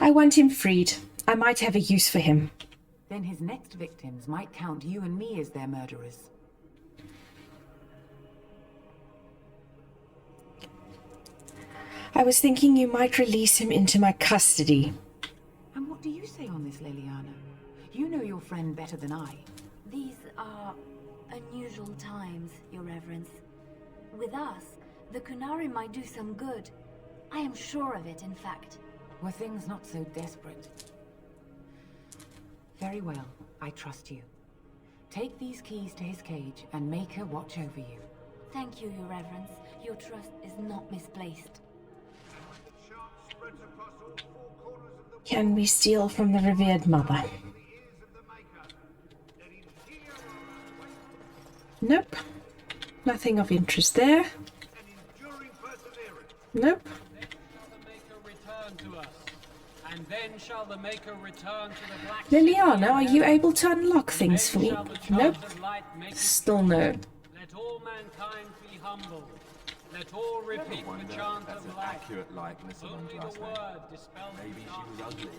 I want him freed. I might have a use for him. Then his next victims might count you and me as their murderers. I was thinking you might release him into my custody. And what do you say on this, Liliana? You know your friend better than I. These are unusual times, Your Reverence. With us, the Qunari might do some good. I am sure of it, in fact. Were things not so desperate? Very well, I trust you. Take these keys to his cage and make her watch over you. Thank you, Your Reverence. Your trust is not misplaced. Can we steal from the revered mother? Nope. Nothing of interest there. Nope. And then shall the Maker return to the black Liliana, are you able to unlock things for me? Nope. Still no. Let all mankind be humble. Let all repeat the chant That's of an light. accurate likeness of Only Andraste. the word dispels Maybe the she was darkness. ugly.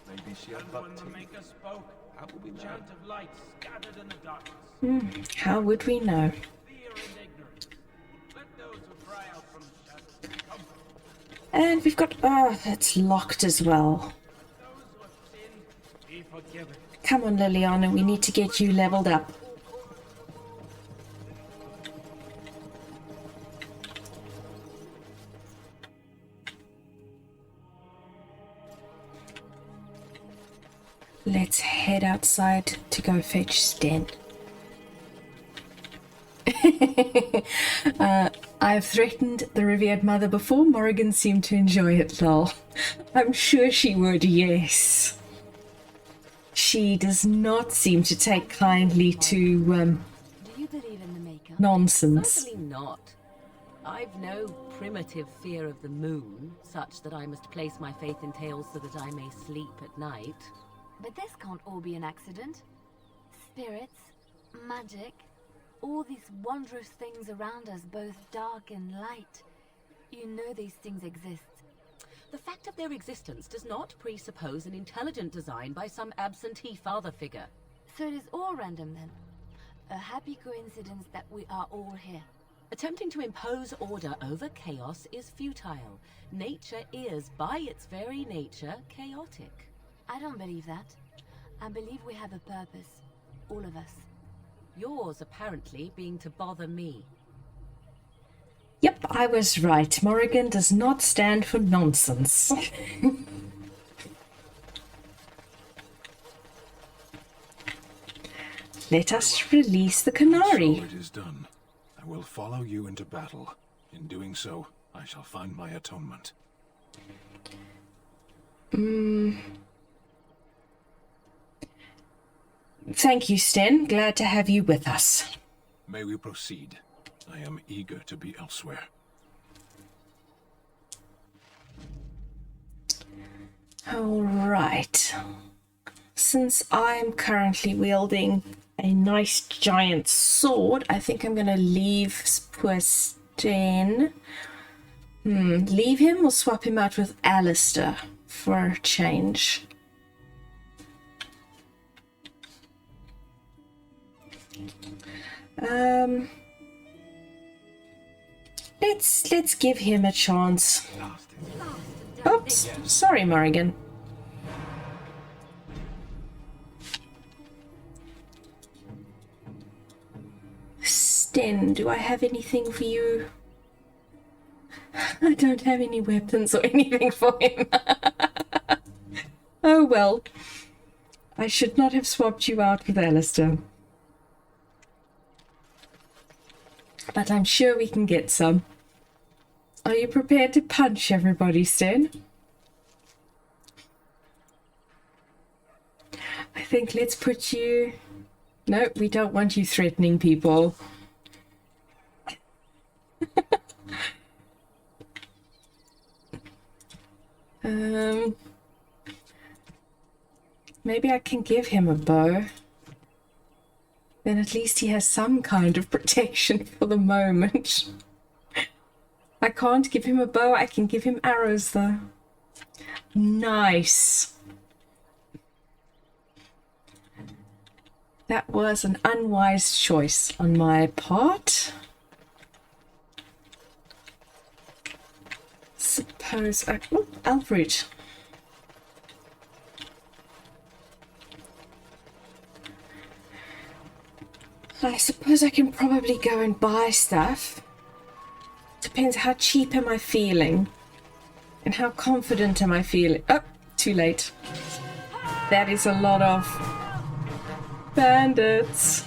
Maybe she had And buck when the teeth. Maker spoke, How would we know? chant of light scattered in the darkness. How would we know? Fear and ignorance. Let those who cry out from the shadows come. And we've got... Oh, it's locked as well. Those who have sinned, be forgiven. Come on, Liliana, we need to get you leveled up. Let's head outside to go fetch Sten. I've threatened the revered mother before. Morrigan seemed to enjoy it, lol. I'm sure she would, yes. She does not seem to take kindly to, Do you believe in the Maker? nonsense. Certainly not. I've no primitive fear of the moon, such that I must place my faith in tales so that I may sleep at night. But this can't all be an accident. Spirits, magic, all these wondrous things around us, both dark and light. You know these things exist. The fact of their existence does not presuppose an intelligent design by some absentee father figure. So it is all random then. A happy coincidence that we are all here. Attempting to impose order over chaos is futile. Nature is, by its very nature, chaotic. I don't believe that. I believe we have a purpose. All of us. Yours, apparently, being to bother me. Yep, I was right. Morrigan does not stand for nonsense. Let us release the canary. So it is done. I will follow you into battle. In doing so, I shall find my atonement. Thank you, Sten. Glad to have you with us. May we proceed? I am eager to be elsewhere. All right. Since I'm currently wielding a nice giant sword, I think I'm going to leave poor Sten. Leave him or swap him out with Alistair for a change? Let's give him a chance. Oops, sorry, Morrigan. Sten, do I have anything for you? I don't have any weapons or anything for him. Oh well. I should not have swapped you out with Alistair. But I'm sure we can get some. Are you prepared to punch everybody, Sten? I think let's put you... No, we don't want you threatening people. Maybe I can give him a bow. Then at least he has some kind of protection for the moment. I can't give him a bow, I can give him arrows though. Nice. That was an unwise choice on my part. Suppose I... Oh, Alfred. I suppose I can probably go and buy stuff. Depends how cheap am I feeling. And how confident am I feeling. Oh, too late. That is a lot of bandits.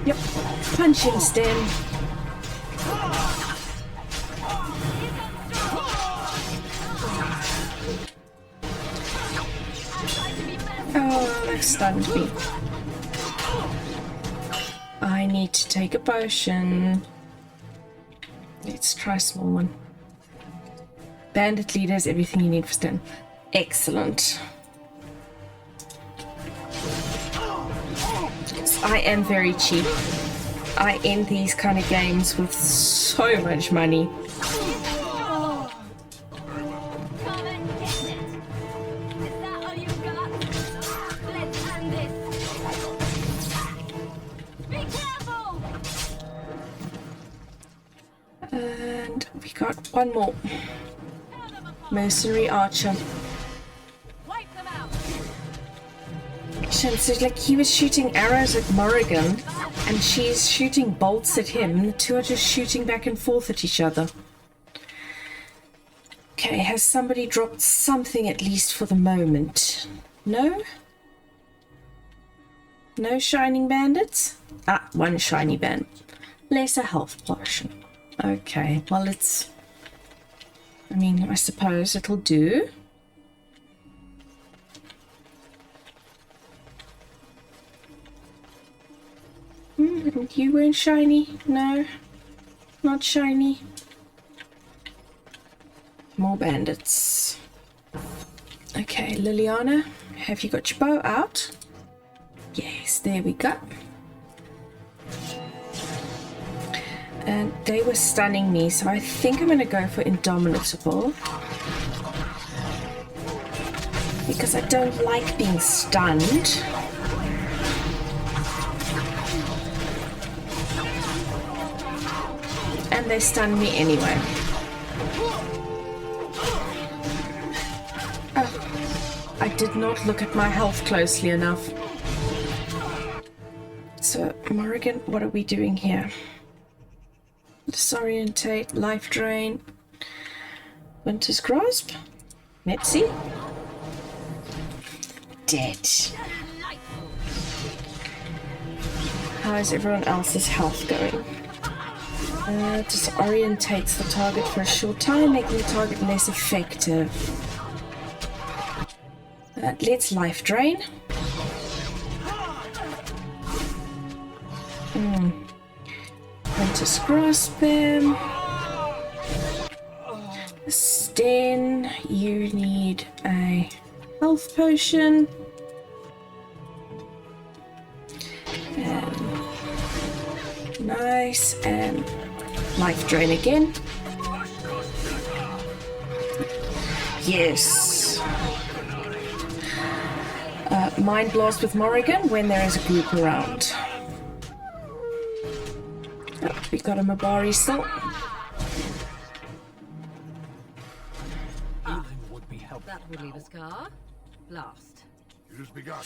Yep, punch him, Sten. Oh, that stunned me. I need to take a potion. Let's try a small one. Bandit leaders, everything you need for Sten. Excellent. I am very cheap. I end these kind of games with so much money. And we got one more. Mercenary archer. So like he was shooting arrows at Morrigan and she's shooting bolts at him. The two are just shooting back and forth at each other. Okay, has somebody dropped something at least for the moment? No? No shining bandits? Ah, one shiny bandit. Lesser health potion. Okay, well it's... I mean, I suppose it'll do. You weren't shiny? No, not shiny. More bandits. Okay, Liliana, have you got your bow out? Yes, there we go. And they were stunning me, so I think I'm going to go for Indomitable. Because I don't like being stunned. and they stun me anyway. Oh, I did not look at my health closely enough. So, Morrigan, what are we doing here? Disorientate, life drain, Winter's Grasp, Metzi, dead. How is everyone else's health going? Disorientates the target for a short time, making the target less effective. Let's life drain. Winter's Grasp him. Sten, you need a health potion. Nice, and life drain again. Yes. Mind Blast with Morrigan when there is a group around. Oh, we got a Mabari still. That would leave a scar. Blast. It has begun.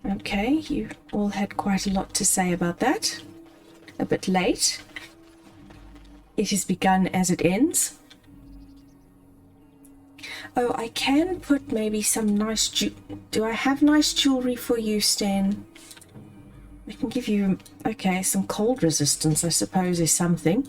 Okay, you all had quite a lot to say about that. A bit late. It has begun as it ends. Oh, I can put maybe some nice do I have nice jewelry for you, Stan? I can give you, okay, some cold resistance, I suppose, is something.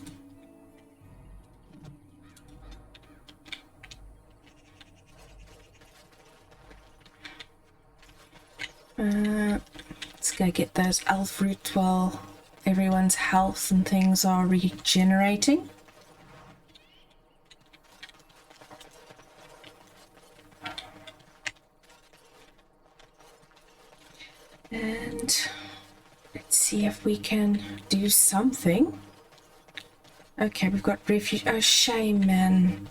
Let's go get those elf root while everyone's health and things are regenerating. And let's see if we can do something. Okay, we've got refuge. Oh, shame, man.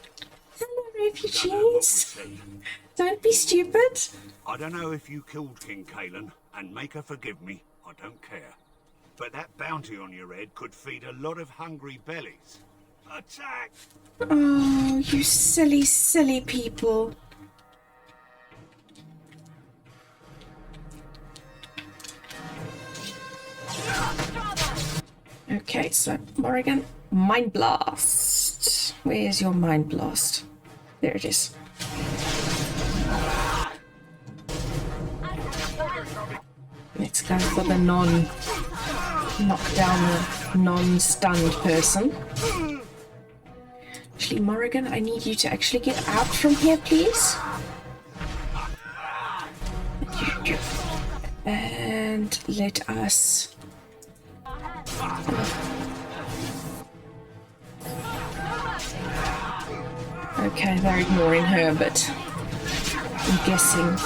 Hello, refugees. Don't be stupid. I don't know if you killed King Kalen, and make her forgive me, I don't care. But that bounty on your head could feed a lot of hungry bellies. Attack! Oh, you silly, silly people. Okay, so Morrigan, Mind Blast. Where's your Mind Blast? There it is. Let's go for the knock down the non-stunned person. Actually, Morrigan, I need you to actually get out from here, please. And let us... Okay, they're ignoring her, but I'm guessing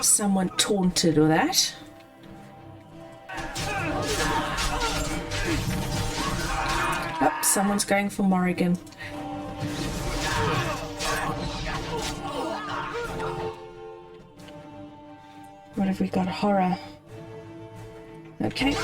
someone taunted or that. Oh, someone's going for Morrigan. What have we got? Horror. Okay.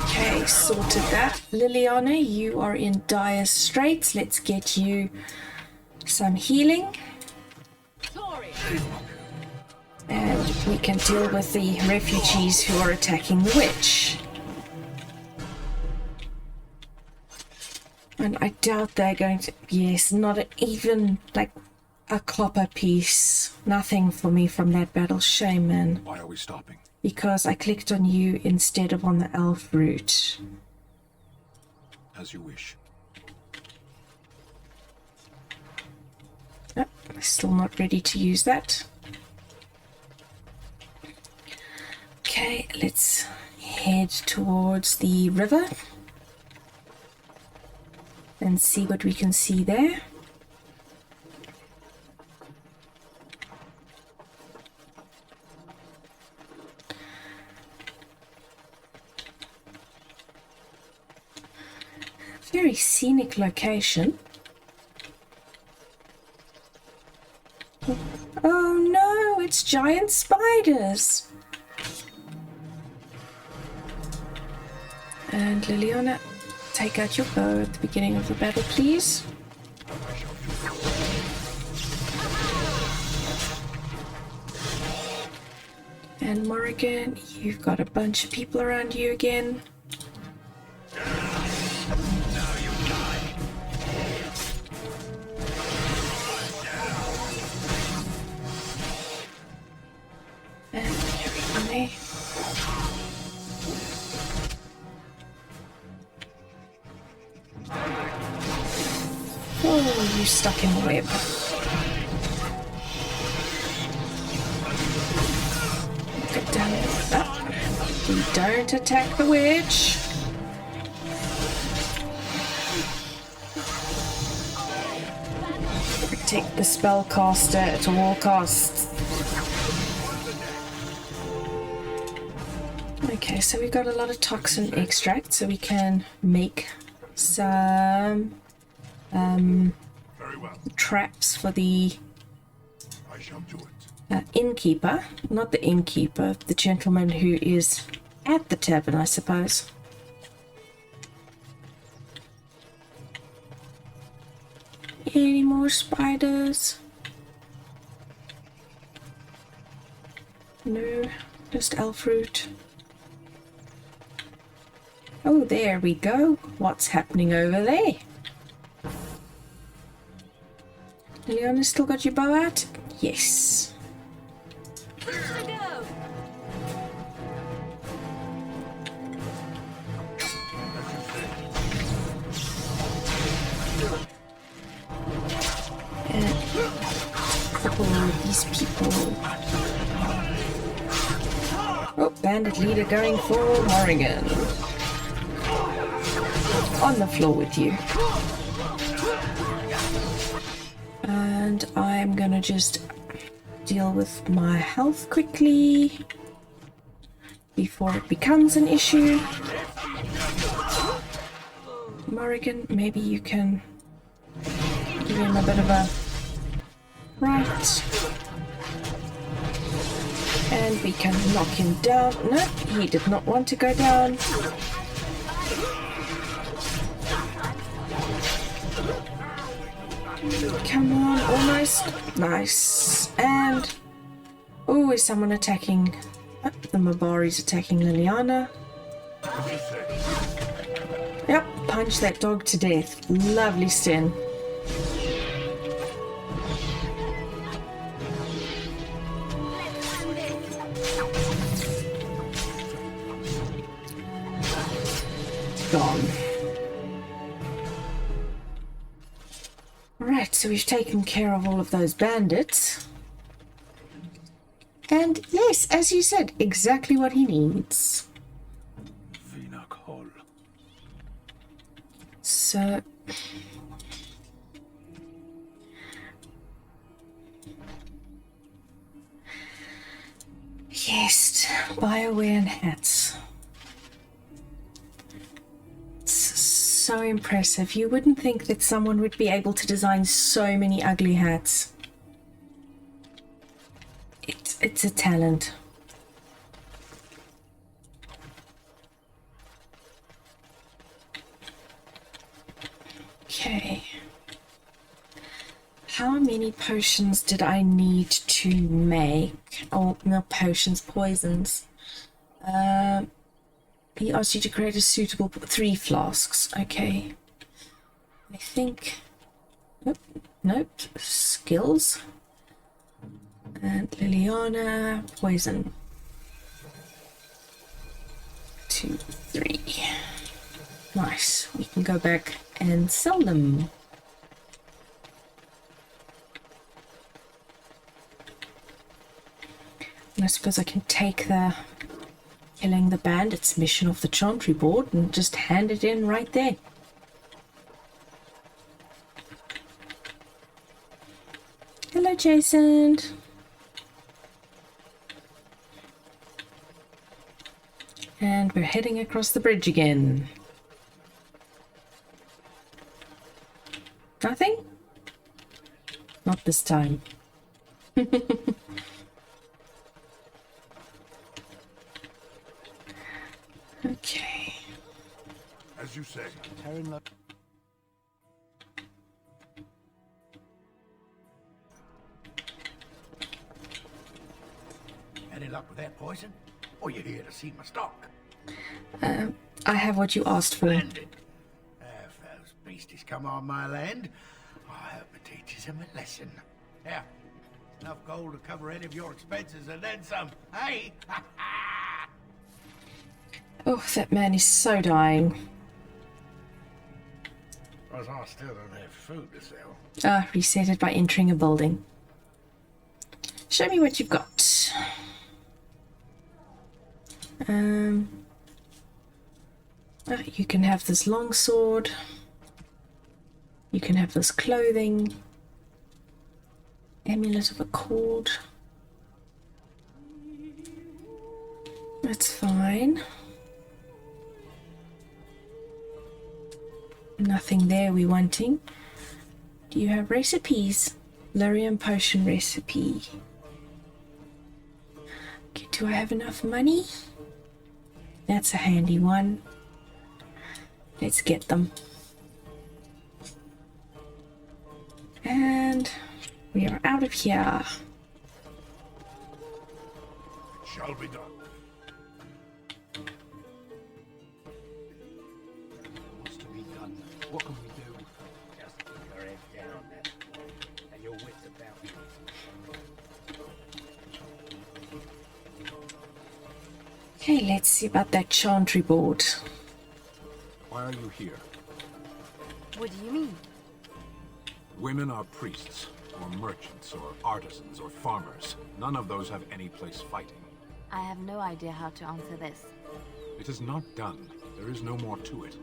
Okay, sorted that. Liliana, you are in dire straits. Let's get you some healing. And we can deal with the refugees who are attacking the witch. And I doubt they're going to... Yes, not even like a copper piece. Nothing for me from that battle. Shame, man. Why are we stopping? Because I clicked on you instead of on the elf route. As you wish. Oh, still not ready to use that. Okay, let's head towards the river and see what we can see there. Very scenic location. Oh no, it's giant spiders. And Liliana, take out your bow at the beginning of the battle, please. And Morrigan, you've got a bunch of people around you again. And everybody. Oh, you stuck in the web. Get down like that. You don't attack the wedge. Protect the spellcaster at all costs. Okay, so we've got a lot of toxin extract, so we can make some traps for the innkeeper. Not the innkeeper, the gentleman who is at the tavern, I suppose. Any more spiders? No, just elf root. Oh, there we go. What's happening over there? Liliana, still got your bow out? Yes. Cripple these people. Oh, bandit leader going for Morrigan. On the floor with you. And I'm gonna just deal with my health quickly before it becomes an issue. Morrigan, maybe you can give him a bit of a right. And we can knock him down. No, he did not want to go down. Come on, almost. Nice. And... oh, is someone attacking... oh, the Mabari's attacking Liliana. Yep, punch that dog to death. Lovely Sten. Gone. Right, so we've taken care of all of those bandits. And yes, as you said, exactly what he needs. So... yes, BioWare and hats. So impressive. You wouldn't think that someone would be able to design so many ugly hats. It's a talent. Okay. How many potions did I need to make? Oh, not potions, poisons. He asked you to create a suitable 3 flasks. Okay. I think... nope. Skills. And Liliana, poison. 2, 3. Nice. We can go back and sell them. And I suppose I can take the killing the bandits mission off the chantry board and just hand it in right there. Hello, Jason. And we're heading across the bridge again. Nothing? Not this time. Okay. As you say. Any luck with that poison? Or you here to see my stock? I have what you asked for. Splendid. If those beasties come on my land, I hope it teaches them a lesson. Yeah, enough gold to cover any of your expenses and then some. Hey! Oh, that man is so dying. Because I still don't have food to sell. Ah, reset it by entering a building. Show me what you've got. You can have this longsword. You can have this clothing. Amulet of Accord. That's fine. Nothing there we wanting. Do you have recipes? Lyrium potion recipe. Okay, do I have enough money? That's a handy one. Let's get them. And we are out of here. It shall be done. What's to be done? What can we do? Just keep your head down, that boy, and your wits about you. Okay, let's see about that chantry board. Why are you here? What do you mean? Women are priests, or merchants, or artisans, or farmers. None of those have any place fighting. I have no idea how to answer this. It is not done. There is no more to it.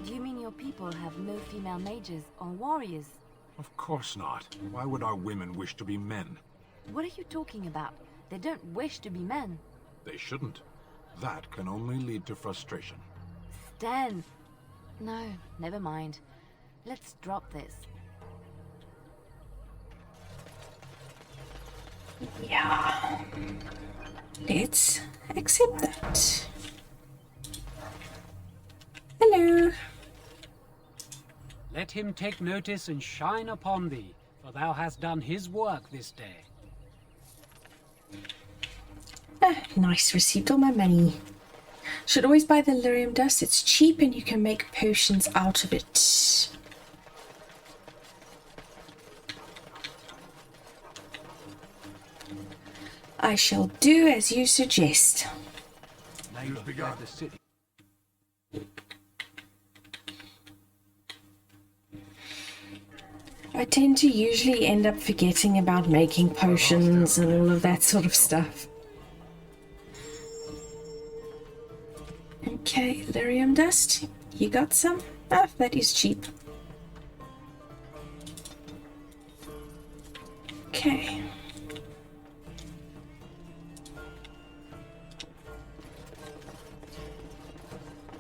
Do you mean your people have no female mages or warriors? Of course not. Why would our women wish to be men? What are you talking about? They don't wish to be men. They shouldn't. That can only lead to frustration. Stan! No, never mind. Let's drop this. Yeah. Let's accept that. Hello. Let him take notice and shine upon thee, for thou hast done his work this day. Ah, nice, received all my money. Should always buy the lyrium dust. It's cheap and you can make potions out of it. I shall do as you suggest. Neighbor fled the city. I tend to usually end up forgetting about making potions and all of that sort of stuff. Okay, lyrium dust. You got some? Ah, that is cheap. Okay.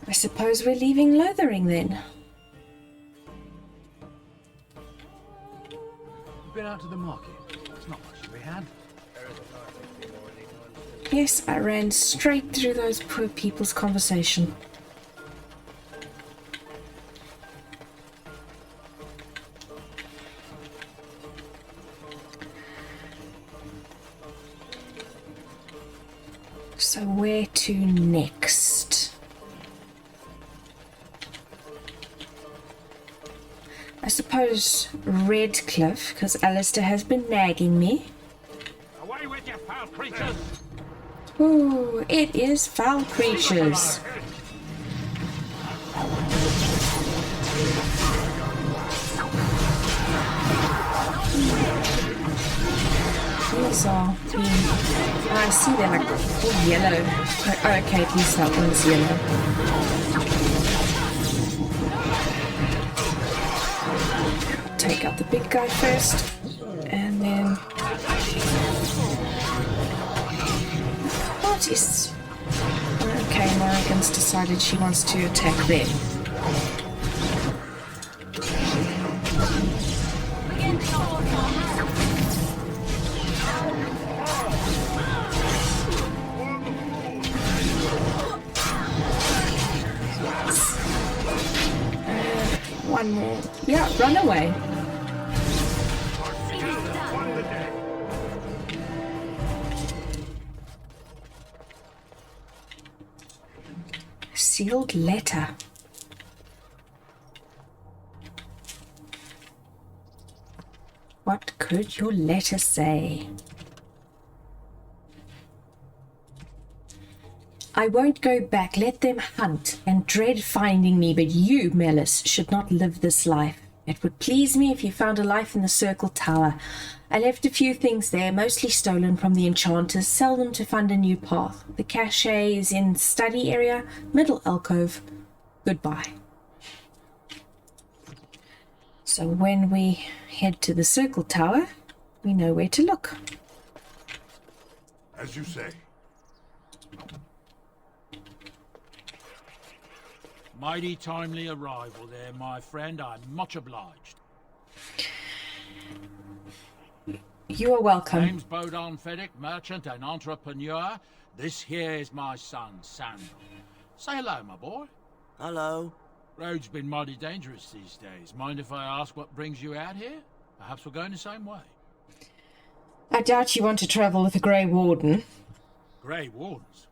I suppose we're leaving Lothering then. You've been out to the market. There's not much to be had. Yes, I ran straight through those poor people's conversation. So where to next? I suppose Redcliffe, because Alistair has been nagging me. Away with you, foul creatures! Ooh, it is foul creatures. These are being... I see they're like all yellow. Oh, okay, at least that one's yellow. Take out the big guy first, and then... What is... Okay, Morrigan's decided she wants to attack there. One more. Yeah, run away. Sealed letter. What could your letter say? I won't go back. Let them hunt and dread finding me, but you, Melis, should not live this life. It would please me if you found a life in the Circle Tower. I left a few things there, mostly stolen from the enchanters. Sell them to fund a new path. The cache is in study area, middle alcove. Goodbye. So when we head to the Circle Tower, we know where to look. As you say. Mighty timely arrival there, my friend. I'm much obliged. You are welcome. Name's Bodon Feddick, merchant and entrepreneur. This here is my son, Sandal. Say hello, my boy. Hello. Road's been mighty dangerous these days. Mind if I ask what brings you out here? Perhaps we're going the same way. I doubt you want to travel with a Grey Warden. Grey Wardens?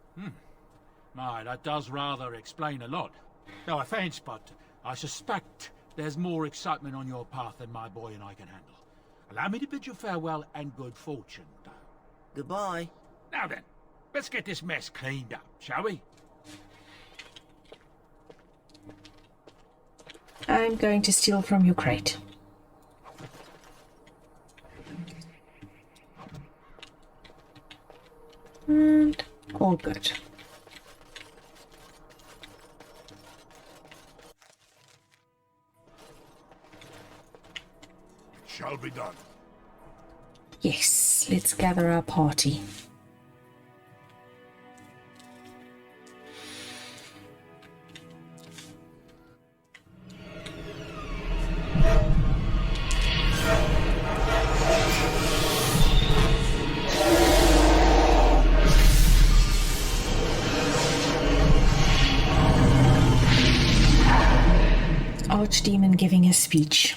My, that does rather explain a lot. No offence, but I suspect there's more excitement on your path than my boy and I can handle. Allow me to bid you farewell and good fortune, though. Goodbye. Now then, let's get this mess cleaned up, shall we? I'm going to steal from your crate. And all good. Shall be done. Yes, let's gather our party. Archdemon giving a speech.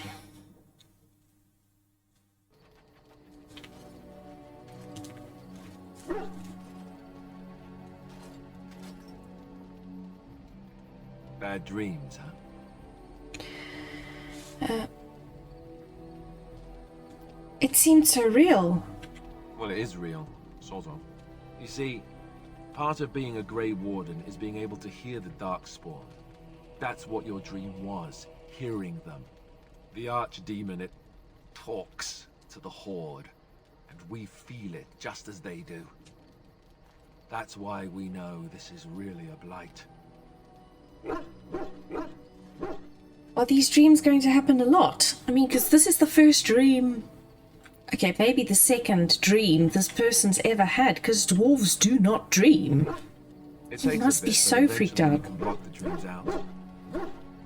Bad dreams, huh? It seemed so real. Well, it is real, sort of. You see, part of being a Grey Warden is being able to hear the Darkspawn. That's what your dream was, hearing them. The Archdemon, it talks to the Horde, and we feel it just as they do. That's why we know this is really a blight. Are these dreams going to happen a lot? I mean, because this is the first dream... Okay, maybe the second dream this person's ever had, because dwarves do not dream. He must be so freaked out. Block the dreams out.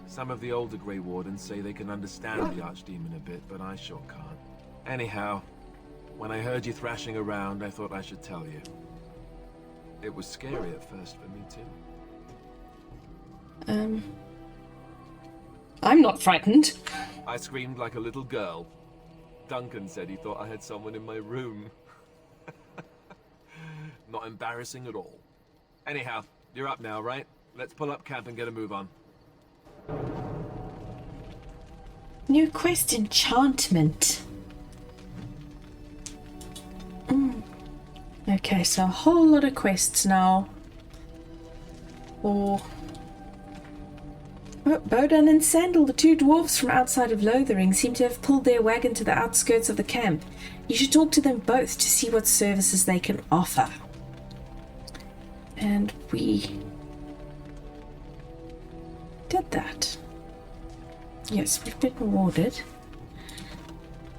Some of the older Grey Wardens say they can understand the Archdemon a bit, but I sure can't. Anyhow, when I heard you thrashing around, I thought I should tell you. It was scary at first for me too. I'm not frightened. I screamed like a little girl. Duncan said he thought I had someone in my room. Not embarrassing at all. Anyhow, you're up now, right? Let's pull up camp and get a move on. New quest enchantment. Okay, so a whole lot of quests now. Oh, Bodon and Sandal, the two dwarves from outside of Lothering, seem to have pulled their wagon to the outskirts of the camp. You should talk to them both to see what services they can offer. And we did that. Yes, we've been rewarded.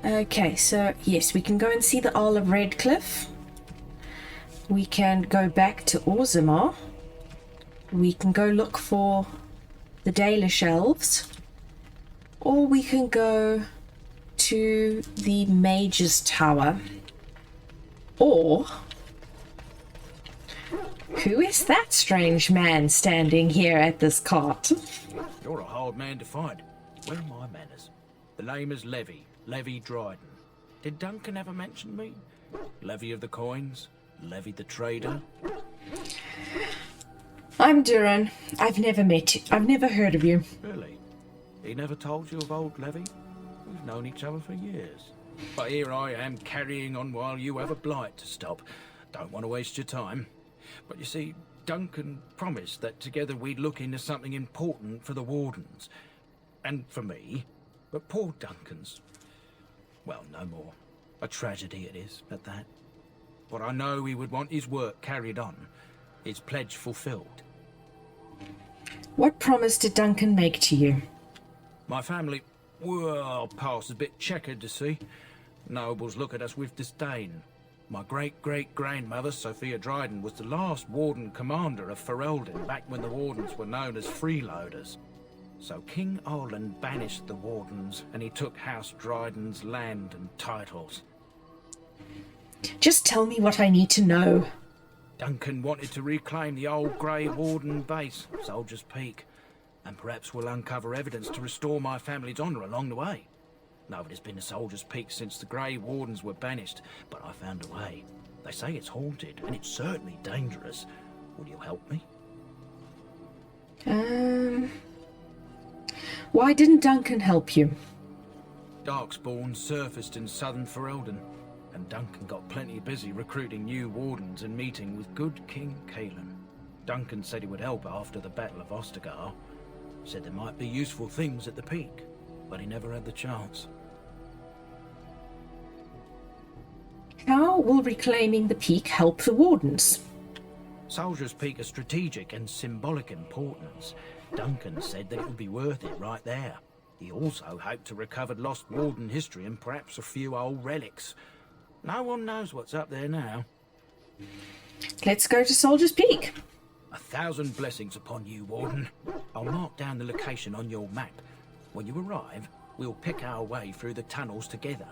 Okay, so yes, we can go and see the Isle of Redcliffe. We can go back to Orzammar. We can go look for the Dalish elves, or we can go to the Mage's Tower, or who is that strange man standing here at this cart? You're a hard man to find. Where are my manners? The name is Levy. Levy Dryden. Did Duncan ever mention me? Levy of the coins? Levy the trader? I'm Duran. I've never met you. I've never heard of you. Really? He never told you of old Levy? We've known each other for years. But here I am carrying on while you have a blight to stop. Don't want to waste your time. But you see, Duncan promised that together we'd look into something important for the Wardens. And for me. But poor Duncan's... well, no more. A tragedy it is, at that. But I know he would want his work carried on. His pledge fulfilled. What promise did Duncan make to you? My family... well, past a bit checkered, to see. Nobles look at us with disdain. My great-great-grandmother, Sophia Dryden, was the last Warden commander of Ferelden back when the Wardens were known as freeloaders. So King Arlen banished the Wardens, and he took House Dryden's land and titles. Just tell me what I need to know. Duncan wanted to reclaim the old Grey Warden base, Soldier's Peak, and perhaps we'll uncover evidence to restore my family's honour along the way. Nobody's been to Soldier's Peak since the Grey Wardens were banished, but I found a way. They say it's haunted, and it's certainly dangerous. Will you help me? Why didn't Duncan help you? Darkspawn surfaced in southern Ferelden, and Duncan got plenty busy recruiting new Wardens and meeting with good King Kaelin. Duncan said he would help after the Battle of Ostagar. Said there might be useful things at the peak, but he never had the chance. How will reclaiming the peak help the Wardens? Soldier's Peak is strategic and symbolic importance. Duncan said that it would be worth it right there. He also hoped to recover lost Warden history and perhaps a few old relics. No one knows what's up there now. Let's go to Soldier's Peak. 1,000 blessings upon you, Warden. I'll mark down the location on your map. When you arrive, we'll pick our way through the tunnels together.